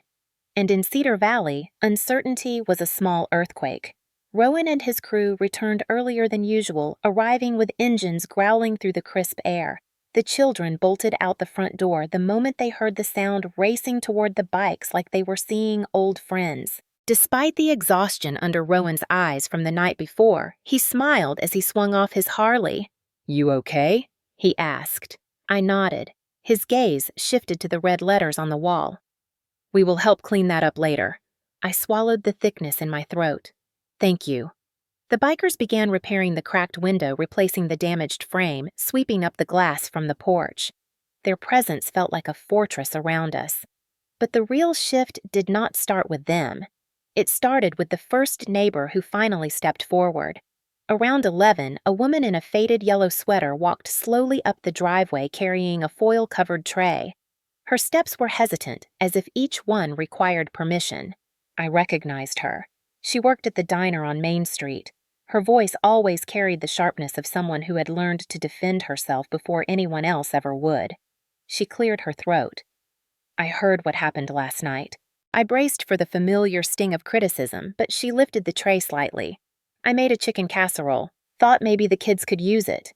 And in Cedar Valley, uncertainty was a small earthquake. Rowan and his crew returned earlier than usual, arriving with engines growling through the crisp air. The children bolted out the front door the moment they heard the sound, racing toward the bikes like they were seeing old friends. Despite the exhaustion under Rowan's eyes from the night before, he smiled as he swung off his Harley. "You okay?" he asked. I nodded. His gaze shifted to the red letters on the wall. "We will help clean that up later." I swallowed the thickness in my throat. "Thank you." The bikers began repairing the cracked window, replacing the damaged frame, sweeping up the glass from the porch. Their presence felt like a fortress around us. But the real shift did not start with them. It started with the first neighbor who finally stepped forward. Around 11, a woman in a faded yellow sweater walked slowly up the driveway carrying a foil-covered tray. Her steps were hesitant, as if each one required permission. I recognized her. She worked at the diner on Main Street. Her voice always carried the sharpness of someone who had learned to defend herself before anyone else ever would. She cleared her throat. "I heard what happened last night." I braced for the familiar sting of criticism, but she lifted the tray slightly. "I made a chicken casserole. Thought maybe the kids could use it."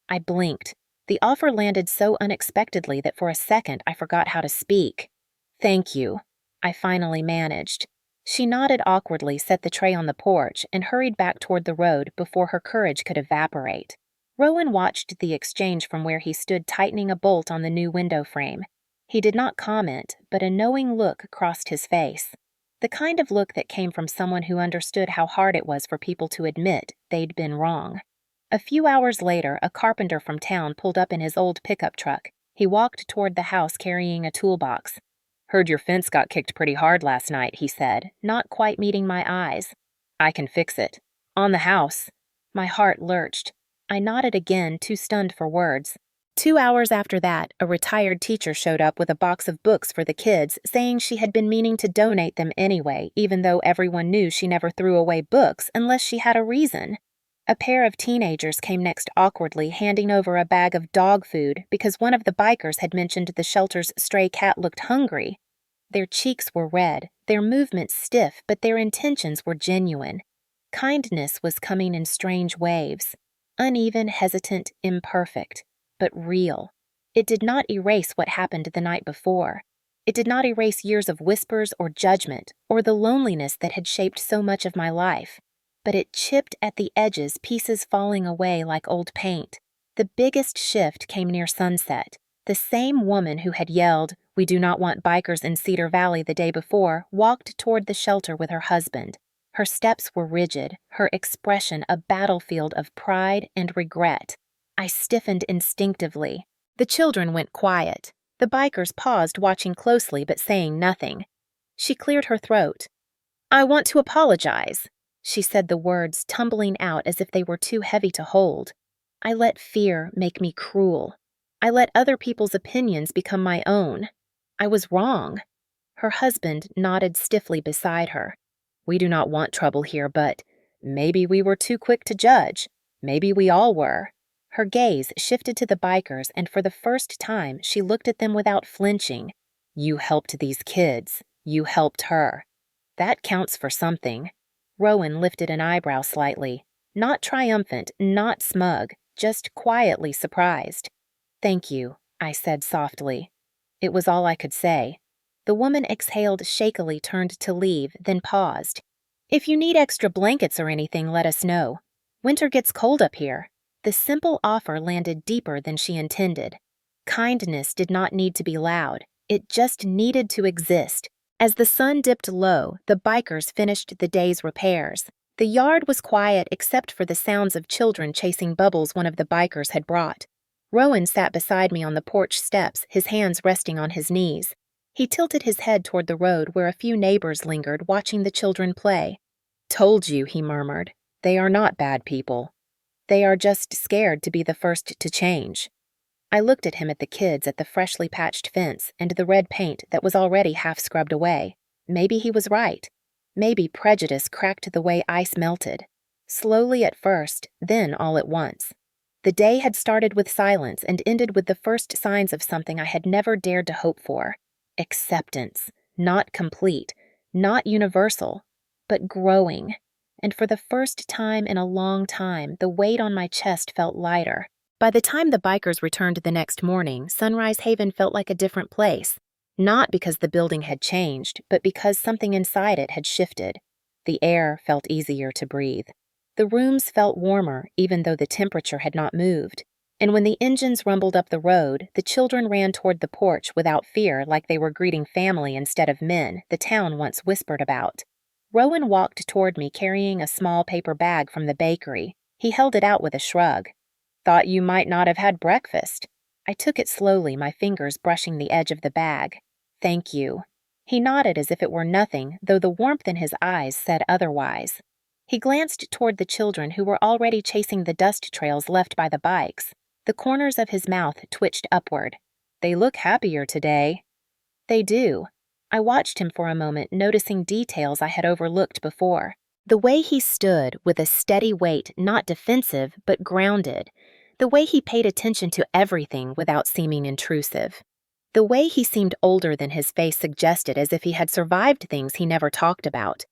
I blinked. The offer landed so unexpectedly that for a second I forgot how to speak. "Thank you," I finally managed. She nodded awkwardly, set the tray on the porch, and hurried back toward the road before her courage could evaporate. Rowan watched the exchange from where he stood tightening a bolt on the new window frame. He did not comment, but a knowing look crossed his face. The kind of look that came from someone who understood how hard it was for people to admit they'd been wrong. A few hours later, a carpenter from town pulled up in his old pickup truck. He walked toward the house carrying a toolbox. "Heard your fence got kicked pretty hard last night," he said, not quite meeting my eyes. "I can fix it. On the house." My heart lurched. I nodded again, too stunned for words. 2 hours after that, a retired teacher showed up with a box of books for the kids, saying she had been meaning to donate them anyway, even though everyone knew she never threw away books unless she had a reason. A pair of teenagers came next awkwardly, handing over a bag of dog food because one of the bikers had mentioned the shelter's stray cat looked hungry. Their cheeks were red, their movements stiff, but their intentions were genuine. Kindness was coming in strange waves. Uneven, hesitant, imperfect, but real. It did not erase what happened the night before. It did not erase years of whispers or judgment, or the loneliness that had shaped so much of my life. But it chipped at the edges, pieces falling away like old paint. The biggest shift came near sunset. The same woman who had yelled, "We do not want bikers in Cedar Valley" the day before, walked toward the shelter with her husband. Her steps were rigid, her expression a battlefield of pride and regret. I stiffened instinctively. The children went quiet. The bikers paused, watching closely but saying nothing. She cleared her throat. "I want to apologize." She said the words tumbling out as if they were too heavy to hold. I let fear make me cruel. I let other people's opinions become my own. I was wrong. Her husband nodded stiffly beside her. We do not want trouble here, but maybe we were too quick to judge. Maybe we all were." Her gaze shifted to the bikers, and for the first time, she looked at them without flinching. "You helped these kids. You helped her. That counts for something." Rowan lifted an eyebrow slightly. Not triumphant, not smug, just quietly surprised. "Thank you," I said softly. It was all I could say. The woman exhaled shakily, turned to leave, then paused. "If you need extra blankets or anything, let us know. Winter gets cold up here." The simple offer landed deeper than she intended. Kindness did not need to be loud. It just needed to exist. As the sun dipped low, the bikers finished the day's repairs. The yard was quiet except for the sounds of children chasing bubbles one of the bikers had brought. Rowan sat beside me on the porch steps, his hands resting on his knees. He tilted his head toward the road where a few neighbors lingered, watching the children play. "Told you," he murmured. "They are not bad people. They are just scared to be the first to change." I looked at him, at the kids, at the freshly patched fence, and the red paint that was already half scrubbed away. Maybe he was right. Maybe prejudice cracked the way ice melted. Slowly at first, then all at once. The day had started with silence and ended with the first signs of something I had never dared to hope for. Acceptance. Not complete, not universal, but growing. And for the first time in a long time, the weight on my chest felt lighter. By the time the bikers returned the next morning, Sunrise Haven felt like a different place. Not because the building had changed, but because something inside it had shifted. The air felt easier to breathe. The rooms felt warmer, even though the temperature had not moved. And when the engines rumbled up the road, the children ran toward the porch without fear, like they were greeting family instead of men, the town once whispered about. Rowan walked toward me carrying a small paper bag from the bakery. He held it out with a shrug. "Thought you might not have had breakfast." I took it slowly, my fingers brushing the edge of the bag. "Thank you." He nodded as if it were nothing, though the warmth in his eyes said otherwise. He glanced toward the children who were already chasing the dust trails left by the bikes. The corners of his mouth twitched upward. "They look happier today." "They do." I watched him for a moment, noticing details I had overlooked before. The way he stood, with a steady weight, not defensive, but grounded. The way he paid attention to everything without seeming intrusive. The way he seemed older than his face suggested, as if he had survived things he never talked about.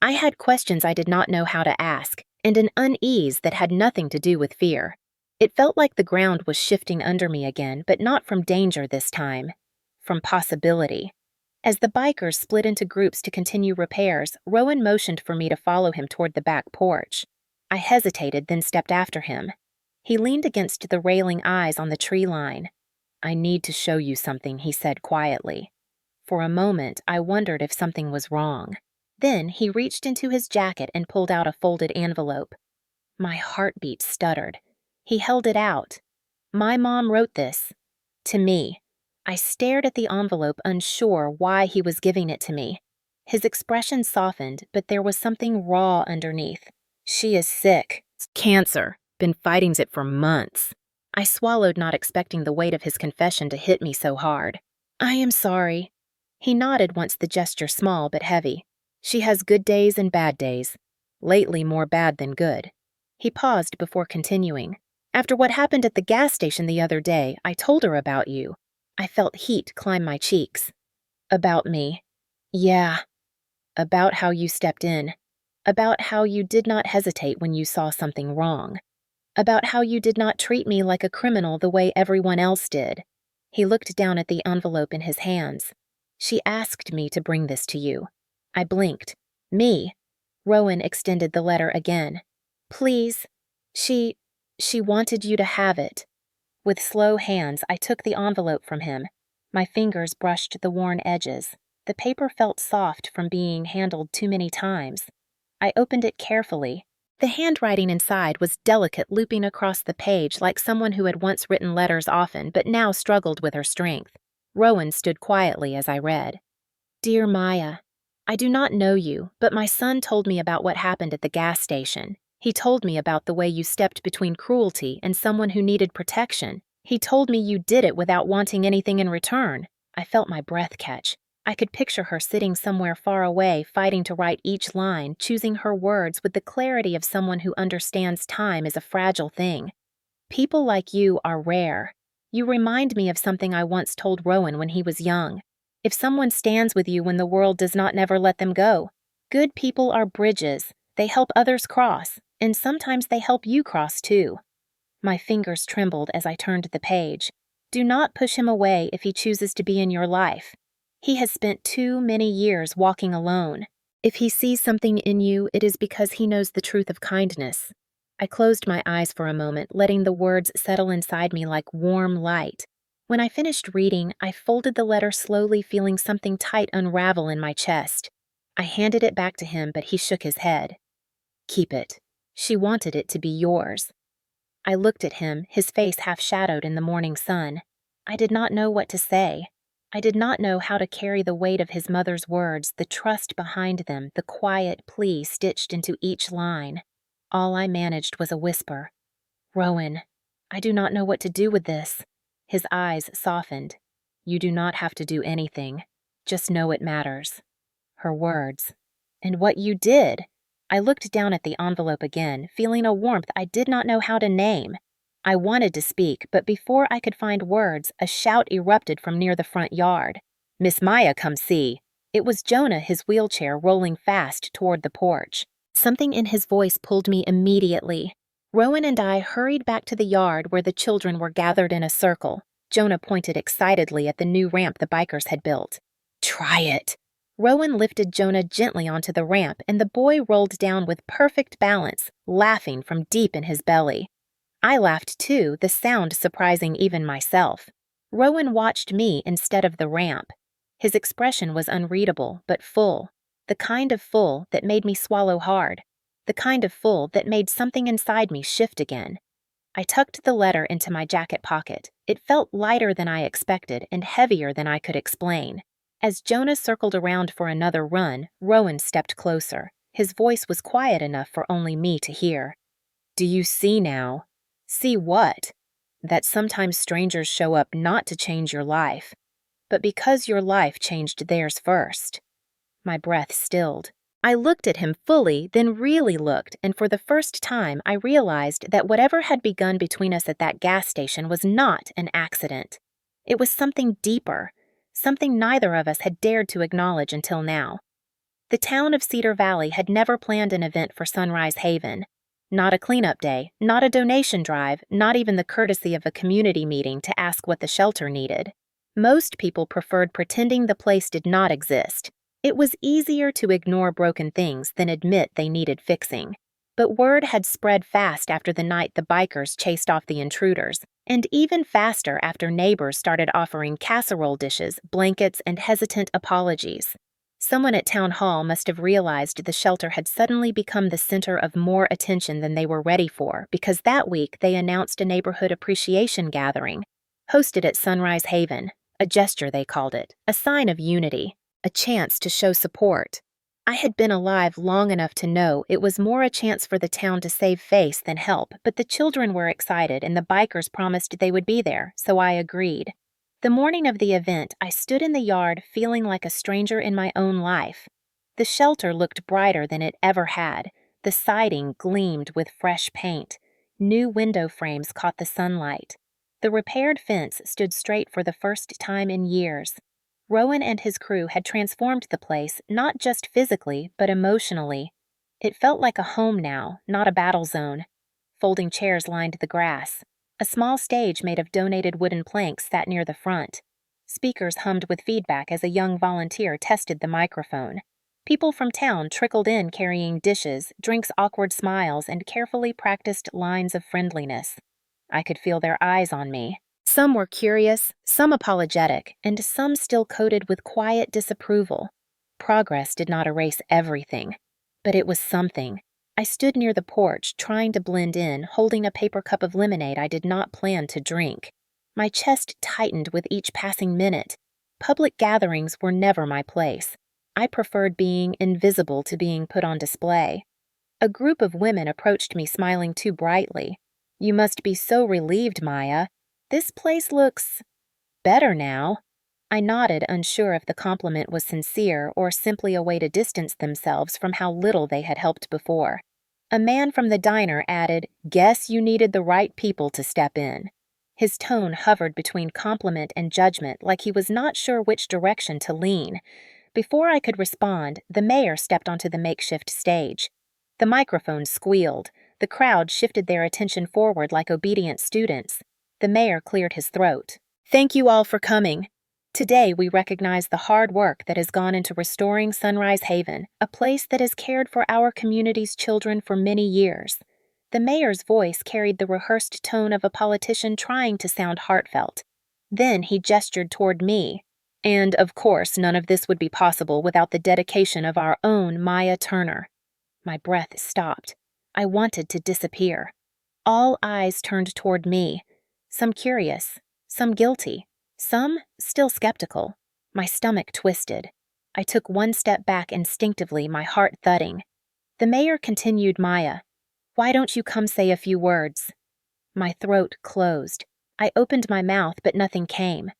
I had questions I did not know how to ask, and an unease that had nothing to do with fear. It felt like the ground was shifting under me again, but not from danger this time. From possibility. As the bikers split into groups to continue repairs, Rowan motioned for me to follow him toward the back porch. I hesitated, then stepped after him. He leaned against the railing eyes on the tree line. "I need to show you something," he said quietly. For a moment, I wondered if something was wrong. Then he reached into his jacket and pulled out a folded envelope. My heartbeat stuttered. He held it out. "My mom wrote this. To me." I stared at the envelope, unsure why he was giving it to me. His expression softened, but there was something raw underneath. "She is sick. It's cancer. Been fighting it for months." I swallowed, not expecting the weight of his confession to hit me so hard. "I am sorry." He nodded, once the gesture small but heavy. "She has good days and bad days. Lately more bad than good." He paused before continuing. "After what happened at the gas station the other day, I told her about you." I felt heat climb my cheeks. "About me?" "Yeah." "About how you stepped in. About how you did not hesitate when you saw something wrong. About how you did not treat me like a criminal the way everyone else did." He looked down at the envelope in his hands. "She asked me to bring this to you." I blinked. "Me?" Rowan extended the letter again. "Please. She wanted you to have it." With slow hands, I took the envelope from him. My fingers brushed the worn edges. The paper felt soft from being handled too many times. I opened it carefully. The handwriting inside was delicate, looping across the page like someone who had once written letters often but now struggled with her strength. Rowan stood quietly as I read. "Dear Maya, I do not know you, but my son told me about what happened at the gas station. He told me about the way you stepped between cruelty and someone who needed protection. He told me you did it without wanting anything in return." I felt my breath catch. I could picture her sitting somewhere far away, fighting to write each line, choosing her words with the clarity of someone who understands time is a fragile thing. People like you are rare. You remind me of something I once told Rowan when he was young. If someone stands with you when the world does not, never let them go. Good people are bridges. They help others cross, and sometimes they help you cross too. My fingers trembled as I turned the page. Do not push him away if he chooses to be in your life. He has spent too many years walking alone. If he sees something in you, it is because he knows the truth of kindness. I closed my eyes for a moment, letting the words settle inside me like warm light. When I finished reading, I folded the letter slowly, feeling something tight unravel in my chest. I handed it back to him, but he shook his head. Keep it. She wanted it to be yours. I looked at him, his face half shadowed in the morning sun. I did not know what to say. I did not know how to carry the weight of his mother's words, the trust behind them, the quiet plea stitched into each line. All I managed was a whisper. Rowan, I do not know what to do with this. His eyes softened. You do not have to do anything. Just know it matters. Her words. And what you did. I looked down at the envelope again, feeling a warmth I did not know how to name. I wanted to speak, but before I could find words, a shout erupted from near the front yard. Miss Maya, come see. It was Jonah, his wheelchair rolling fast toward the porch. Something in his voice pulled me immediately. Rowan and I hurried back to the yard where the children were gathered in a circle. Jonah pointed excitedly at the new ramp the bikers had built. Try it. Rowan lifted Jonah gently onto the ramp, and the boy rolled down with perfect balance, laughing from deep in his belly. I laughed too, the sound surprising even myself. Rowan watched me instead of the ramp. His expression was unreadable, but full. The kind of full that made me swallow hard. The kind of full that made something inside me shift again. I tucked the letter into my jacket pocket. It felt lighter than I expected and heavier than I could explain. As Jonah circled around for another run, Rowan stepped closer. His voice was quiet enough for only me to hear. Do you see now? See what? That sometimes strangers show up not to change your life, but because your life changed theirs first. My breath stilled. I looked at him fully, then really looked, and for the first time I realized that whatever had begun between us at that gas station was not an accident. It was something deeper, something neither of us had dared to acknowledge until now. The town of Cedar Valley had never planned an event for Sunrise Haven. Not a cleanup day, not a donation drive, not even the courtesy of a community meeting to ask what the shelter needed. Most people preferred pretending the place did not exist. It was easier to ignore broken things than admit they needed fixing. But word had spread fast after the night the bikers chased off the intruders, and even faster after neighbors started offering casserole dishes, blankets, and hesitant apologies. Someone at town hall must have realized the shelter had suddenly become the center of more attention than they were ready for, because that week they announced a neighborhood appreciation gathering, hosted at Sunrise Haven, a gesture they called it, a sign of unity, a chance to show support. I had been alive long enough to know it was more a chance for the town to save face than help, but the children were excited and the bikers promised they would be there, so I agreed. The morning of the event, I stood in the yard feeling like a stranger in my own life. The shelter looked brighter than it ever had. The siding gleamed with fresh paint. New window frames caught the sunlight. The repaired fence stood straight for the first time in years. Rowan and his crew had transformed the place, not just physically, but emotionally. It felt like a home now, not a battle zone. Folding chairs lined the grass. A small stage made of donated wooden planks sat near the front. Speakers hummed with feedback as a young volunteer tested the microphone. People from town trickled in carrying dishes, drinks, awkward smiles, and carefully practiced lines of friendliness. I could feel their eyes on me. Some were curious, some apologetic, and some still coated with quiet disapproval. Progress did not erase everything, but it was something. I stood near the porch, trying to blend in, holding a paper cup of lemonade I did not plan to drink. My chest tightened with each passing minute. Public gatherings were never my place. I preferred being invisible to being put on display. A group of women approached me smiling too brightly. You must be so relieved, Maya. This place looks better now. I nodded, unsure if the compliment was sincere or simply a way to distance themselves from how little they had helped before. A man from the diner added, "Guess you needed the right people to step in." His tone hovered between compliment and judgment, like he was not sure which direction to lean. Before I could respond, the mayor stepped onto the makeshift stage. The microphone squealed. The crowd shifted their attention forward like obedient students. The mayor cleared his throat. "Thank you all for coming. Today we recognize the hard work that has gone into restoring Sunrise Haven, a place that has cared for our community's children for many years." The mayor's voice carried the rehearsed tone of a politician trying to sound heartfelt. Then he gestured toward me. "And, of course, none of this would be possible without the dedication of our own Maya Turner." My breath stopped. I wanted to disappear. All eyes turned toward me, some curious, some guilty, some still skeptical. My stomach twisted. I took one step back instinctively, my heart thudding. The mayor continued, "Maya, why don't you come say a few words?" My throat closed. I opened my mouth, but nothing came.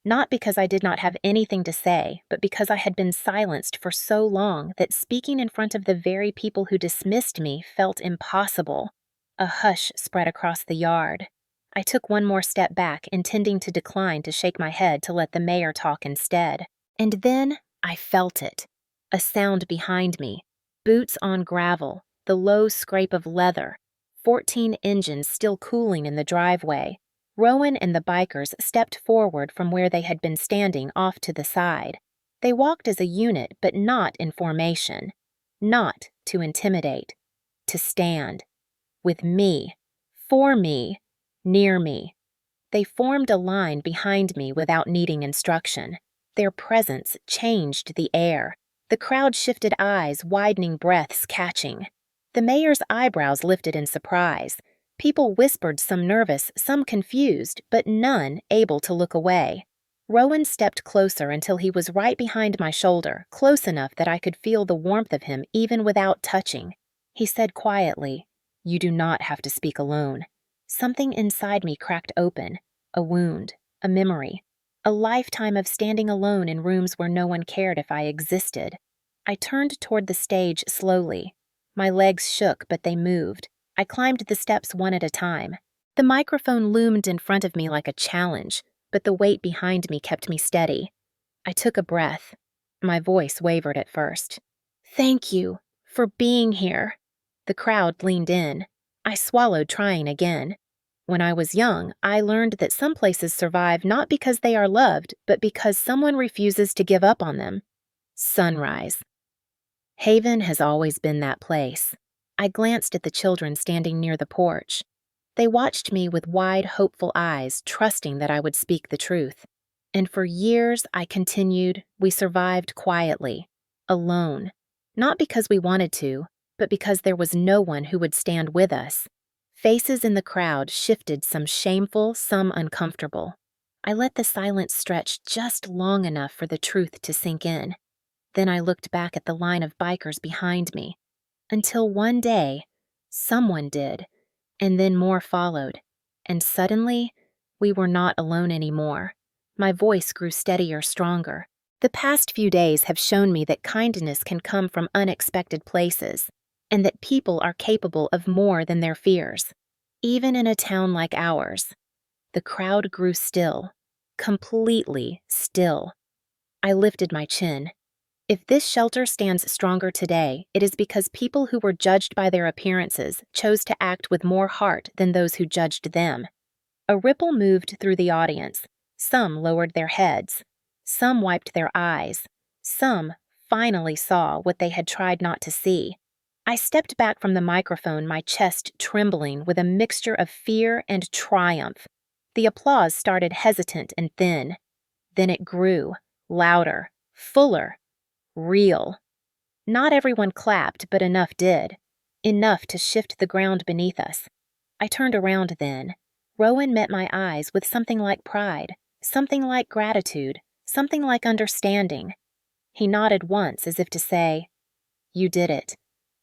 Not because I did not have anything to say, but because I had been silenced for so long that speaking in front of the very people who dismissed me felt impossible. A hush spread across the yard. I took one more step back, intending to decline to shake my head to let the mayor talk instead. And then I felt it. A sound behind me. Boots on gravel, the low scrape of leather, 14 engines still cooling in the driveway. Rowan and the bikers stepped forward from where they had been standing off to the side. They walked as a unit, but not in formation. Not to intimidate. To stand. With me. For me. Near me. They formed a line behind me without needing instruction. Their presence changed the air. The crowd shifted eyes, widening breaths catching. The mayor's eyebrows lifted in surprise. People whispered, some nervous, some confused, but none able to look away. Rowan stepped closer until he was right behind my shoulder, close enough that I could feel the warmth of him even without touching. He said quietly, "You do not have to speak alone." Something inside me cracked open. A wound, a memory, a lifetime of standing alone in rooms where no one cared if I existed. I turned toward the stage slowly. My legs shook, but they moved. I climbed the steps one at a time. The microphone loomed in front of me like a challenge, but the weight behind me kept me steady. I took a breath. My voice wavered at first. "Thank you for being here." The crowd leaned in. I swallowed, trying again. When I was young, I learned that some places survive not because they are loved, but because someone refuses to give up on them. Sunrise. Haven has always been that place. I glanced at the children standing near the porch. They watched me with wide, hopeful eyes, trusting that I would speak the truth. And for years, I continued, we survived quietly, alone. Not because we wanted to, but because there was no one who would stand with us. Faces in the crowd shifted, some shameful, some uncomfortable. I let the silence stretch just long enough for the truth to sink in. Then I looked back at the line of bikers behind me. Until one day, someone did, and then more followed. And suddenly, we were not alone anymore. My voice grew steadier, stronger. The past few days have shown me that kindness can come from unexpected places, and that people are capable of more than their fears, even in a town like ours. The crowd grew still, completely still. I lifted my chin. If this shelter stands stronger today, it is because people who were judged by their appearances chose to act with more heart than those who judged them. A ripple moved through the audience. Some lowered their heads. Some wiped their eyes. Some finally saw what they had tried not to see. I stepped back from the microphone, my chest trembling with a mixture of fear and triumph. The applause started hesitant and thin. Then it grew, louder, fuller, real. Not everyone clapped, but enough did. Enough to shift the ground beneath us. I turned around then. Rowan met my eyes with something like pride, something like gratitude, something like understanding. He nodded once as if to say, "You did it."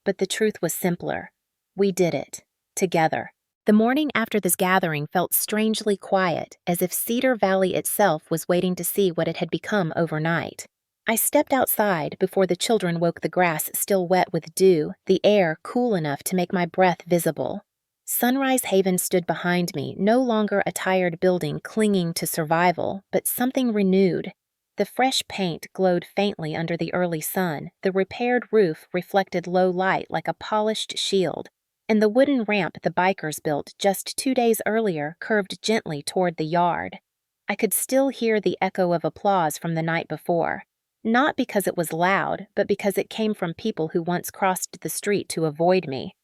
But the truth was simpler. We did it. Together. The morning after this gathering felt strangely quiet, as if Cedar Valley itself was waiting to see what it had become overnight. I stepped outside before the children woke, the grass still wet with dew, the air cool enough to make my breath visible. Sunrise Haven stood behind me, no longer a tired building clinging to survival, but something renewed. The fresh paint glowed faintly under the early sun, the repaired roof reflected low light like a polished shield, and the wooden ramp the bikers built just 2 days earlier curved gently toward the yard. I could still hear the echo of applause from the night before, not because it was loud, but because it came from people who once crossed the street to avoid me.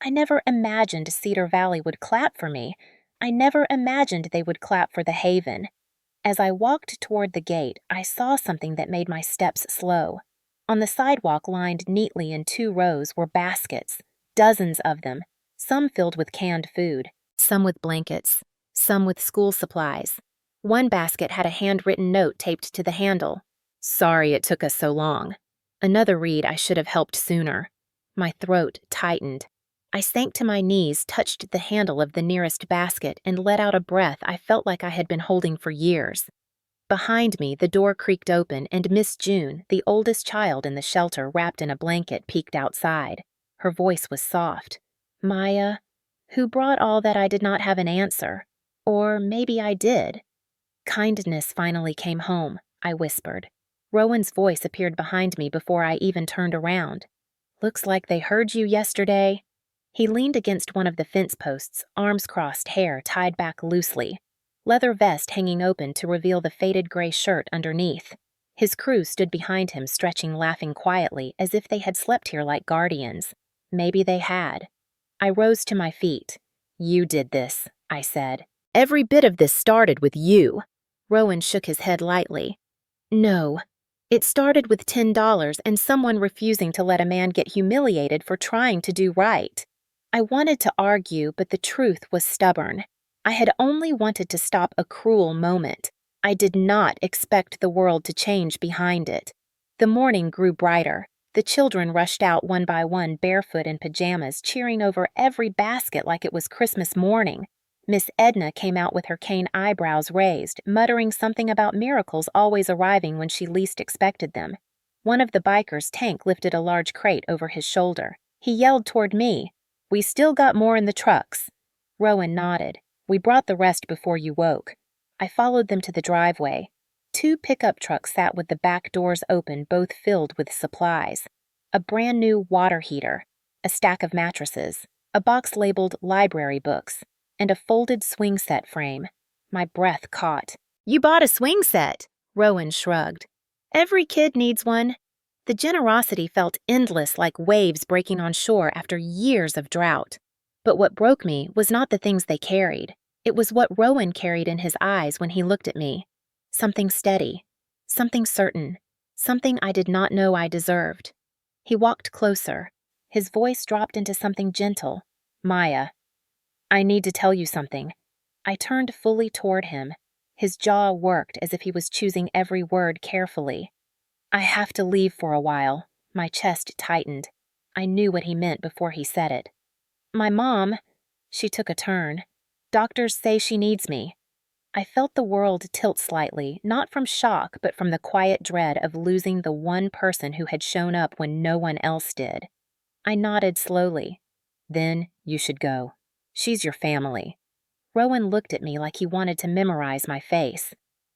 I never imagined Cedar Valley would clap for me. I never imagined they would clap for the Haven. As I walked toward the gate, I saw something that made my steps slow. On the sidewalk, lined neatly in 2 rows, were baskets, dozens of them, some filled with canned food, some with blankets, some with school supplies. One basket had a handwritten note taped to the handle. "Sorry it took us so long." Another read, "I should have helped sooner." My throat tightened. I sank to my knees, touched the handle of the nearest basket, and let out a breath I felt like I had been holding for years. Behind me, the door creaked open, and Miss June, the oldest child in the shelter wrapped in a blanket, peeked outside. Her voice was soft. "Maya, who brought all that?" I did not have an answer. Or maybe I did. "Kindness finally came home," I whispered. Rowan's voice appeared behind me before I even turned around. "Looks like they heard you yesterday." He leaned against one of the fence posts, arms crossed, hair tied back loosely, leather vest hanging open to reveal the faded gray shirt underneath. His crew stood behind him, stretching, laughing quietly, as if they had slept here like guardians. Maybe they had. I rose to my feet. "You did this," I said. "Every bit of this started with you." Rowan shook his head lightly. "No. It started with $10 and someone refusing to let a man get humiliated for trying to do right." I wanted to argue, but the truth was stubborn. I had only wanted to stop a cruel moment. I did not expect the world to change behind it. The morning grew brighter. The children rushed out one by one, barefoot in pajamas, cheering over every basket like it was Christmas morning. Miss Edna came out with her cane eyebrows raised, muttering something about miracles always arriving when she least expected them. One of the bikers, Tank, lifted a large crate over his shoulder. He yelled toward me, "We still got more in the trucks." Rowan nodded. "We brought the rest before you woke." I followed them to the driveway. 2 pickup trucks sat with the back doors open, both filled with supplies. A brand new water heater, a stack of mattresses, a box labeled library books, and a folded swing set frame. My breath caught. "You bought a swing set?" Rowan shrugged. "Every kid needs one." The generosity felt endless, like waves breaking on shore after years of drought. But what broke me was not the things they carried. It was what Rowan carried in his eyes when he looked at me. Something steady, something certain, something I did not know I deserved. He walked closer. His voice dropped into something gentle. "Maya, I need to tell you something." I turned fully toward him. His jaw worked as if he was choosing every word carefully. "I have to leave for a while." My chest tightened. I knew what he meant before he said it. "My mom," she took a turn. "Doctors say she needs me." I felt the world tilt slightly, not from shock, but from the quiet dread of losing the one person who had shown up when no one else did. I nodded slowly. "Then you should go. She's your family." Rowan looked at me like he wanted to memorize my face.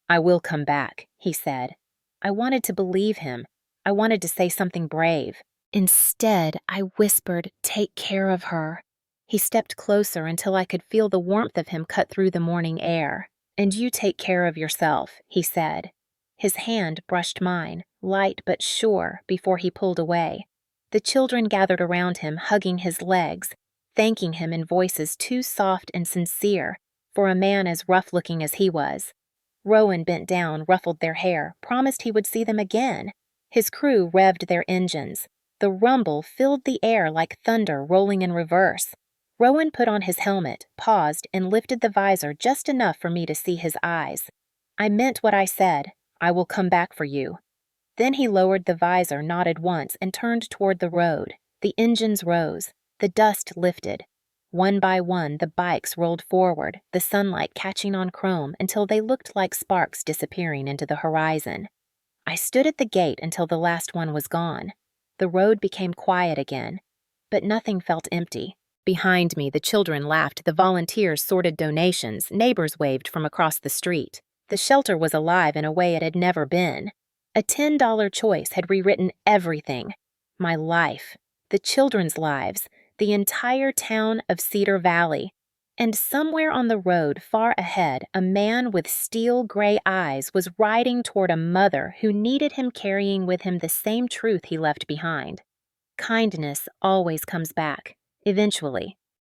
"I will come back," he said. I wanted to believe him. I wanted to say something brave. Instead, I whispered, "Take care of her." He stepped closer until I could feel the warmth of him cut through the morning air. "And you take care of yourself," he said. His hand brushed mine, light but sure, before he pulled away. The children gathered around him, hugging his legs, thanking him in voices too soft and sincere for a man as rough-looking as he was. Rowan bent down, ruffled their hair, promised he would see them again. His crew revved their engines. The rumble filled the air like thunder rolling in reverse. Rowan put on his helmet, paused, and lifted the visor just enough for me to see his eyes. "I meant what I said. I will come back for you." Then he lowered the visor, nodded once, and turned toward the road. The engines rose. The dust lifted. One by one, the bikes rolled forward, the sunlight catching on chrome until they looked like sparks disappearing into the horizon. I stood at the gate until the last one was gone. The road became quiet again, but nothing felt empty. Behind me, the children laughed, the volunteers sorted donations, neighbors waved from across the street. The shelter was alive in a way it had never been. A $10 choice had rewritten everything. My life, the children's lives, the entire town of Cedar Valley. And somewhere on the road far ahead, a man with steel gray eyes was riding toward a mother who needed him, carrying with him the same truth he left behind. Kindness always comes back, eventually.